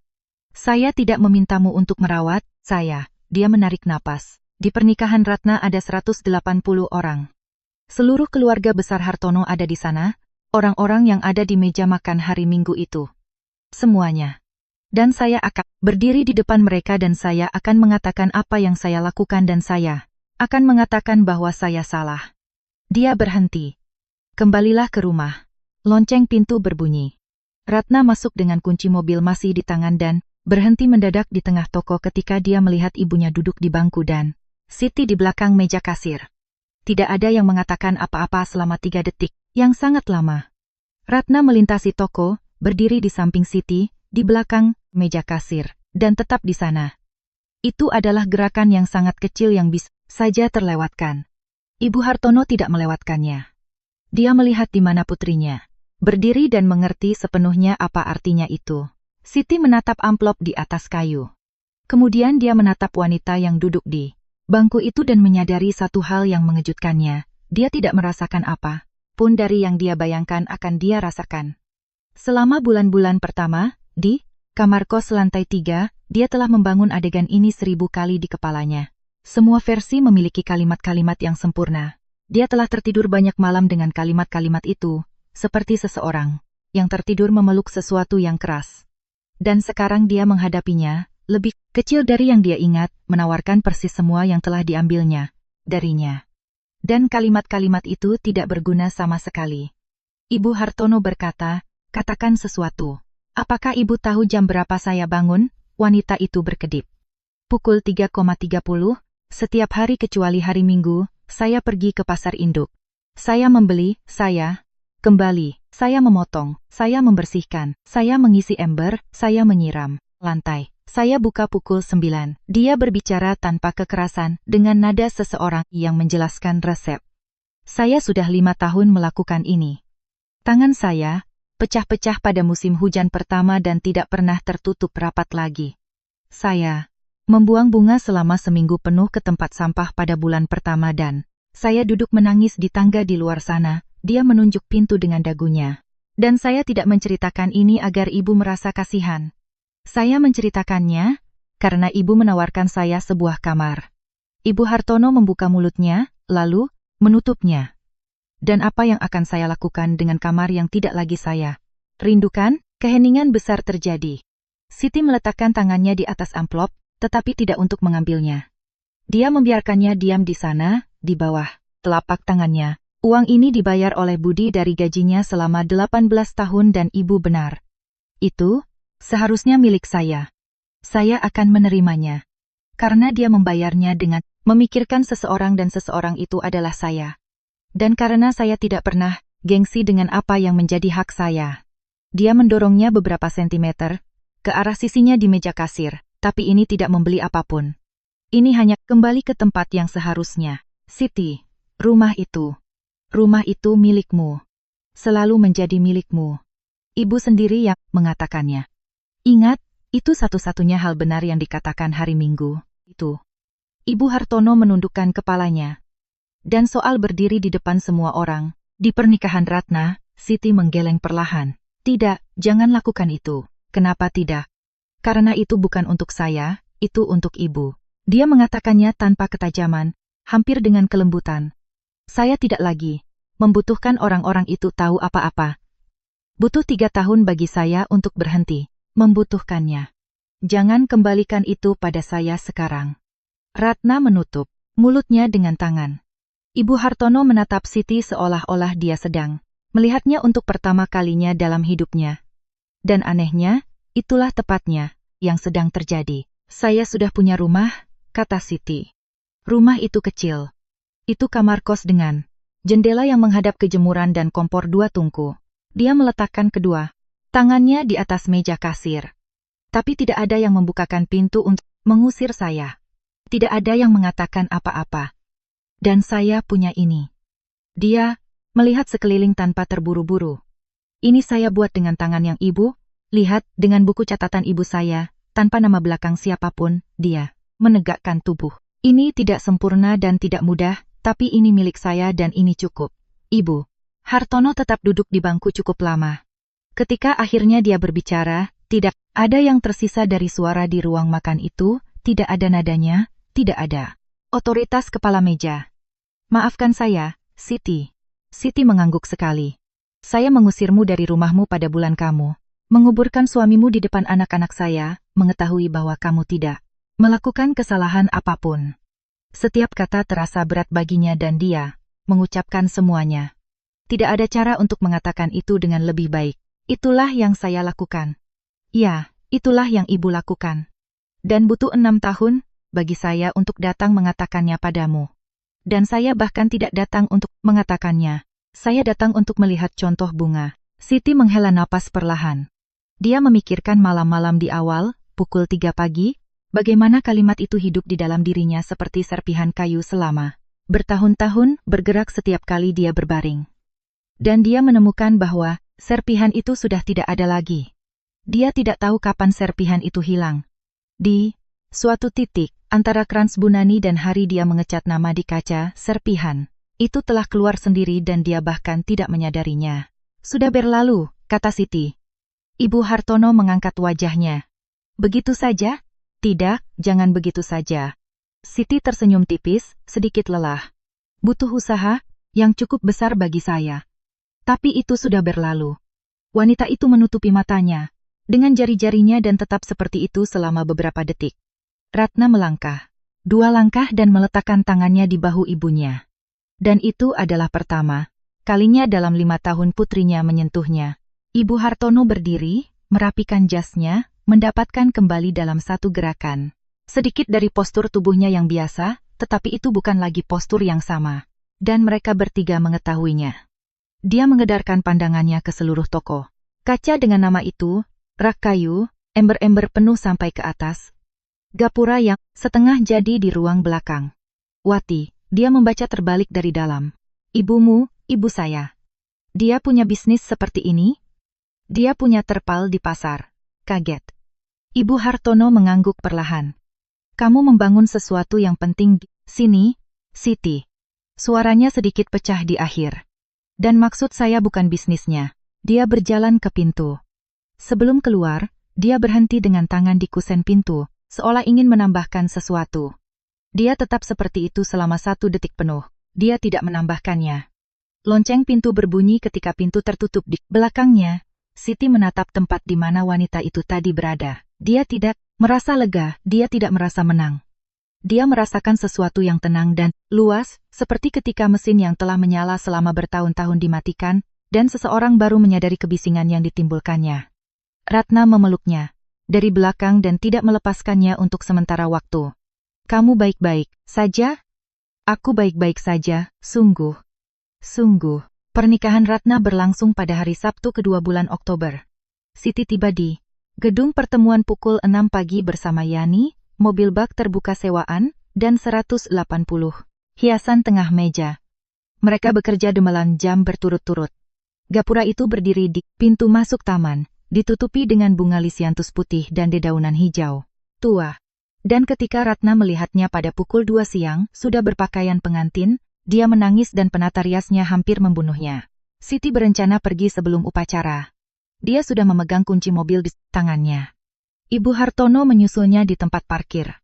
Saya tidak memintamu untuk merawat saya. Dia menarik napas. Di pernikahan Ratna ada 180 orang. Seluruh keluarga besar Hartono ada di sana. Orang-orang yang ada di meja makan hari Minggu itu. Semuanya. Dan saya akan berdiri di depan mereka dan saya akan mengatakan apa yang saya lakukan dan saya akan mengatakan bahwa saya salah. Dia berhenti. Kembalilah ke rumah. Lonceng pintu berbunyi. Ratna masuk dengan kunci mobil masih di tangan dan berhenti mendadak di tengah toko ketika dia melihat ibunya duduk di bangku dan Siti di belakang meja kasir. Tidak ada yang mengatakan apa-apa selama 3 detik. Yang sangat lama. Ratna melintasi toko, berdiri di samping Siti, di belakang meja kasir, dan tetap di sana. Itu adalah gerakan yang sangat kecil yang bisa saja terlewatkan. Ibu Hartono tidak melewatkannya. Dia melihat di mana putrinya, berdiri dan mengerti sepenuhnya apa artinya itu. Siti menatap amplop di atas kayu. Kemudian dia menatap wanita yang duduk di bangku itu dan menyadari satu hal yang mengejutkannya. Dia tidak merasakan apa pun dari yang dia bayangkan akan dia rasakan. Selama bulan-bulan pertama, di kamar kos lantai 3, dia telah membangun adegan ini 1000 kali di kepalanya. Semua versi memiliki kalimat-kalimat yang sempurna. Dia telah tertidur banyak malam dengan kalimat-kalimat itu, seperti seseorang yang tertidur memeluk sesuatu yang keras. Dan sekarang dia menghadapinya, lebih kecil dari yang dia ingat, menawarkan persis semua yang telah diambilnya darinya. Dan kalimat-kalimat itu tidak berguna sama sekali. Ibu Hartono berkata, katakan sesuatu. Apakah ibu tahu jam berapa saya bangun? Wanita itu berkedip. Pukul 3,30, setiap hari kecuali hari Minggu, saya pergi ke pasar induk. Saya membeli, saya kembali, saya memotong, saya membersihkan, saya mengisi ember, saya menyiram lantai. Saya buka pukul 9. Dia berbicara tanpa kekerasan, dengan nada seseorang yang menjelaskan resep. Saya sudah 5 tahun melakukan ini. Tangan saya pecah-pecah pada musim hujan pertama dan tidak pernah tertutup rapat lagi. Saya membuang bunga selama seminggu penuh ke tempat sampah pada bulan pertama dan saya duduk menangis di tangga di luar sana. Dia menunjuk pintu dengan dagunya. Dan saya tidak menceritakan ini agar ibu merasa kasihan. Saya menceritakannya karena ibu menawarkan saya sebuah kamar. Ibu Hartono membuka mulutnya, lalu menutupnya. Dan apa yang akan saya lakukan dengan kamar yang tidak lagi saya rindukan? Keheningan besar terjadi. Siti meletakkan tangannya di atas amplop, tetapi tidak untuk mengambilnya. Dia membiarkannya diam di sana, di bawah telapak tangannya. Uang ini dibayar oleh Budi dari gajinya selama 18 tahun dan ibu benar. Itu seharusnya milik saya. Saya akan menerimanya. Karena dia membayarnya dengan memikirkan seseorang dan seseorang itu adalah saya. Dan karena saya tidak pernah gengsi dengan apa yang menjadi hak saya. Dia mendorongnya beberapa sentimeter ke arah sisinya di meja kasir, tapi ini tidak membeli apapun. Ini hanya kembali ke tempat yang seharusnya. Siti, rumah itu milikmu. Selalu menjadi milikmu. Ibu sendiri yang mengatakannya. Ingat, itu satu-satunya hal benar yang dikatakan hari Minggu itu. Ibu Hartono menundukkan kepalanya. Dan soal berdiri di depan semua orang, di pernikahan Ratna, Siti menggeleng perlahan. Tidak, jangan lakukan itu. Kenapa tidak? Karena itu bukan untuk saya, itu untuk ibu. Dia mengatakannya tanpa ketajaman, hampir dengan kelembutan. Saya tidak lagi membutuhkan orang-orang itu tahu apa-apa. Butuh 3 tahun bagi saya untuk berhenti membutuhkannya. Jangan kembalikan itu pada saya sekarang. Ratna menutup mulutnya dengan tangan. Ibu Hartono menatap Siti seolah-olah dia sedang melihatnya untuk pertama kalinya dalam hidupnya. Dan anehnya, itulah tepatnya yang sedang terjadi. Saya sudah punya rumah, kata Siti. Rumah itu kecil. Itu kamar kos dengan jendela yang menghadap ke jemuran dan kompor 2 tungku. Dia meletakkan kedua tangannya di atas meja kasir. Tapi tidak ada yang membukakan pintu untuk mengusir saya. Tidak ada yang mengatakan apa-apa. Dan saya punya ini. Dia melihat sekeliling tanpa terburu-buru. Ini saya buat dengan tangan yang ibu, lihat dengan buku catatan ibu saya, tanpa nama belakang siapapun, dia menegakkan tubuh. Ini tidak sempurna dan tidak mudah, tapi ini milik saya dan ini cukup. Ibu Hartono tetap duduk di bangku cukup lama. Ketika akhirnya dia berbicara, tidak ada yang tersisa dari suara di ruang makan itu, tidak ada nadanya, tidak ada otoritas kepala meja. Maafkan saya, Siti. Siti mengangguk sekali. Saya mengusirmu dari rumahmu pada bulan kamu, menguburkan suamimu di depan anak-anak saya, mengetahui bahwa kamu tidak melakukan kesalahan apapun. Setiap kata terasa berat baginya dan dia mengucapkan semuanya. Tidak ada cara untuk mengatakan itu dengan lebih baik. Itulah yang saya lakukan. Ya, itulah yang ibu lakukan. Dan butuh 6 tahun bagi saya untuk datang mengatakannya padamu. Dan saya bahkan tidak datang untuk mengatakannya. Saya datang untuk melihat contoh bunga. Siti menghela napas perlahan. Dia memikirkan malam-malam di awal, pukul 3 pagi, bagaimana kalimat itu hidup di dalam dirinya seperti serpihan kayu selama bertahun-tahun bergerak setiap kali dia berbaring. Dan dia menemukan bahwa serpihan itu sudah tidak ada lagi. Dia tidak tahu kapan serpihan itu hilang. Di suatu titik, antara Krans Bunani dan hari dia mengecat nama di kaca, serpihan itu telah keluar sendiri dan dia bahkan tidak menyadarinya. Sudah berlalu, kata Siti. Ibu Hartono mengangkat wajahnya. Begitu saja? Tidak, jangan begitu saja. Siti tersenyum tipis, sedikit lelah. Butuh usaha yang cukup besar bagi saya. Tapi itu sudah berlalu. Wanita itu menutupi matanya dengan jari-jarinya dan tetap seperti itu selama beberapa detik. Ratna melangkah 2 langkah dan meletakkan tangannya di bahu ibunya. Dan itu adalah pertama kalinya dalam 5 tahun putrinya menyentuhnya. Ibu Hartono berdiri, merapikan jasnya, mendapatkan kembali dalam satu gerakan. Sedikit dari postur tubuhnya yang biasa, tetapi itu bukan lagi postur yang sama. Dan mereka bertiga mengetahuinya. Dia mengedarkan pandangannya ke seluruh toko. Kaca dengan nama itu, rak kayu, ember-ember penuh sampai ke atas. Gapura yang setengah jadi di ruang belakang. Wati, dia membaca terbalik dari dalam. Ibumu, ibu saya. Dia punya bisnis seperti ini? Dia punya terpal di pasar. Kaget. Ibu Hartono mengangguk perlahan. Kamu membangun sesuatu yang penting di sini, Siti. Suaranya sedikit pecah di akhir. Dan maksud saya bukan bisnisnya. Dia berjalan ke pintu. Sebelum keluar, dia berhenti dengan tangan di kusen pintu, seolah ingin menambahkan sesuatu. Dia tetap seperti itu selama 1 detik penuh. Dia tidak menambahkannya. Lonceng pintu berbunyi ketika pintu tertutup di belakangnya. Siti menatap tempat di mana wanita itu tadi berada. Dia tidak merasa lega, dia tidak merasa menang. Dia merasakan sesuatu yang tenang dan luas, seperti ketika mesin yang telah menyala selama bertahun-tahun dimatikan, dan seseorang baru menyadari kebisingan yang ditimbulkannya. Ratna memeluknya dari belakang dan tidak melepaskannya untuk sementara waktu. Kamu baik-baik saja? Aku baik-baik saja, sungguh. Sungguh. Pernikahan Ratna berlangsung pada hari Sabtu kedua bulan Oktober. Siti tiba di gedung pertemuan pukul 6 pagi bersama Yani, mobil bak terbuka sewaan, dan 180 hiasan tengah meja. Mereka bekerja demelan jam berturut-turut. Gapura itu berdiri di pintu masuk taman, ditutupi dengan bunga lisiantus putih dan dedaunan hijau tua. Dan ketika Ratna melihatnya pada pukul 2 siang, sudah berpakaian pengantin, Dia menangis dan penata riasnya hampir membunuhnya. Siti berencana pergi sebelum upacara. Dia sudah memegang kunci mobil di tangannya. Ibu Hartono menyusulnya di tempat parkir.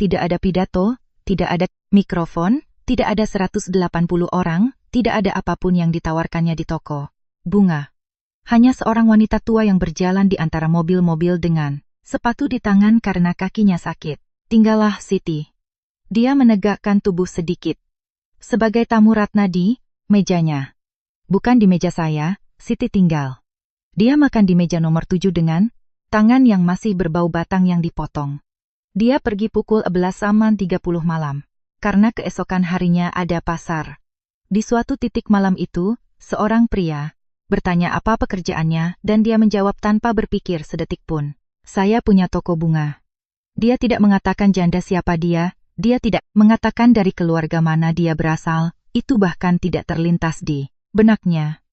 Tidak ada pidato, tidak ada mikrofon, tidak ada 180 orang, tidak ada apapun yang ditawarkannya di toko bunga. Hanya seorang wanita tua yang berjalan di antara mobil-mobil dengan sepatu di tangan karena kakinya sakit. Tinggallah Siti. Dia menegakkan tubuh sedikit. Sebagai tamu Ratna di mejanya. Bukan di meja saya, Siti tinggal. Dia makan di meja nomor 7 dengan tangan yang masih berbau batang yang dipotong. Dia pergi pukul 11:30 malam. Karena keesokan harinya ada pasar. Di suatu titik malam itu, seorang pria bertanya apa pekerjaannya dan dia menjawab tanpa berpikir sedetik pun. Saya punya toko bunga. Dia tidak mengatakan janda siapa dia tidak mengatakan dari keluarga mana dia berasal, itu bahkan tidak terlintas di benaknya.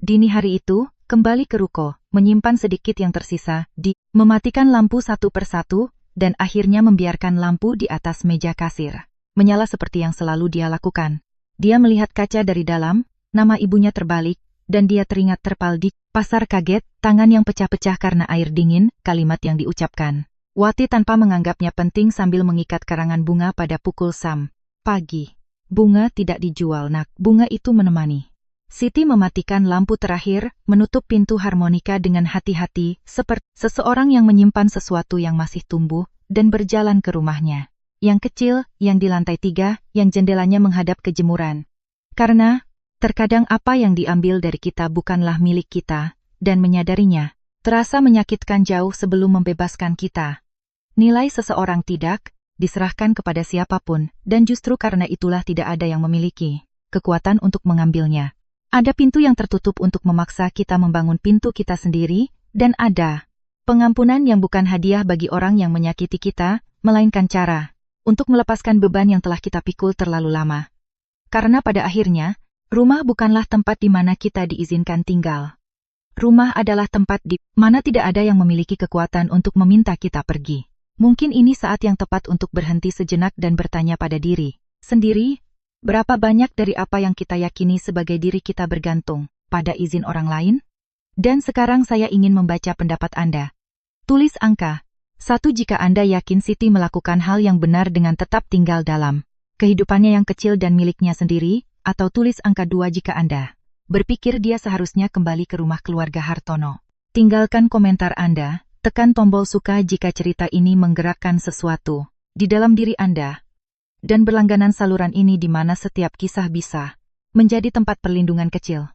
Dini hari itu, kembali ke ruko, menyimpan sedikit yang tersisa, mematikan lampu satu persatu, dan akhirnya membiarkan lampu di atas meja kasir menyala seperti yang selalu dia lakukan. Dia melihat kaca dari dalam, nama ibunya terbalik, dan dia teringat terpal di pasar kaget, tangan yang pecah-pecah karena air dingin, kalimat yang diucapkan Wati tanpa menganggapnya penting sambil mengikat karangan bunga pada pukul pagi. Bunga tidak dijual nak, bunga itu menemani. Siti mematikan lampu terakhir, menutup pintu harmonika dengan hati-hati, seperti seseorang yang menyimpan sesuatu yang masih tumbuh, dan berjalan ke rumahnya. Yang kecil, yang di lantai 3, yang jendelanya menghadap ke jemuran. Karena, terkadang apa yang diambil dari kita bukanlah milik kita, dan menyadarinya, terasa menyakitkan jauh sebelum membebaskan kita. Nilai seseorang tidak diserahkan kepada siapapun, dan justru karena itulah tidak ada yang memiliki kekuatan untuk mengambilnya. Ada pintu yang tertutup untuk memaksa kita membangun pintu kita sendiri, dan ada pengampunan yang bukan hadiah bagi orang yang menyakiti kita, melainkan cara untuk melepaskan beban yang telah kita pikul terlalu lama. Karena pada akhirnya, rumah bukanlah tempat di mana kita diizinkan tinggal. Rumah adalah tempat di mana tidak ada yang memiliki kekuatan untuk meminta kita pergi. Mungkin ini saat yang tepat untuk berhenti sejenak dan bertanya pada diri sendiri, berapa banyak dari apa yang kita yakini sebagai diri kita bergantung pada izin orang lain? Dan sekarang saya ingin membaca pendapat Anda. Tulis angka 1 jika Anda yakin Siti melakukan hal yang benar dengan tetap tinggal dalam kehidupannya yang kecil dan miliknya sendiri, atau tulis angka 2 jika Anda berpikir dia seharusnya kembali ke rumah keluarga Hartono. Tinggalkan komentar Anda. Tekan tombol suka jika cerita ini menggerakkan sesuatu di dalam diri Anda. Dan berlangganan saluran ini di mana setiap kisah bisa menjadi tempat perlindungan kecil.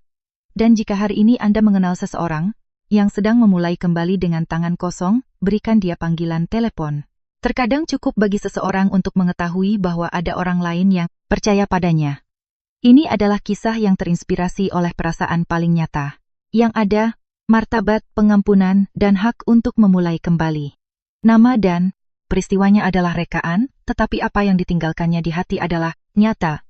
Dan jika hari ini Anda mengenal seseorang yang sedang memulai kembali dengan tangan kosong, berikan dia panggilan telepon. Terkadang cukup bagi seseorang untuk mengetahui bahwa ada orang lain yang percaya padanya. Ini adalah kisah yang terinspirasi oleh perasaan paling nyata yang ada, martabat, pengampunan, dan hak untuk memulai kembali. Nama dan peristiwanya adalah rekaan, tetapi apa yang ditinggalkannya di hati adalah nyata.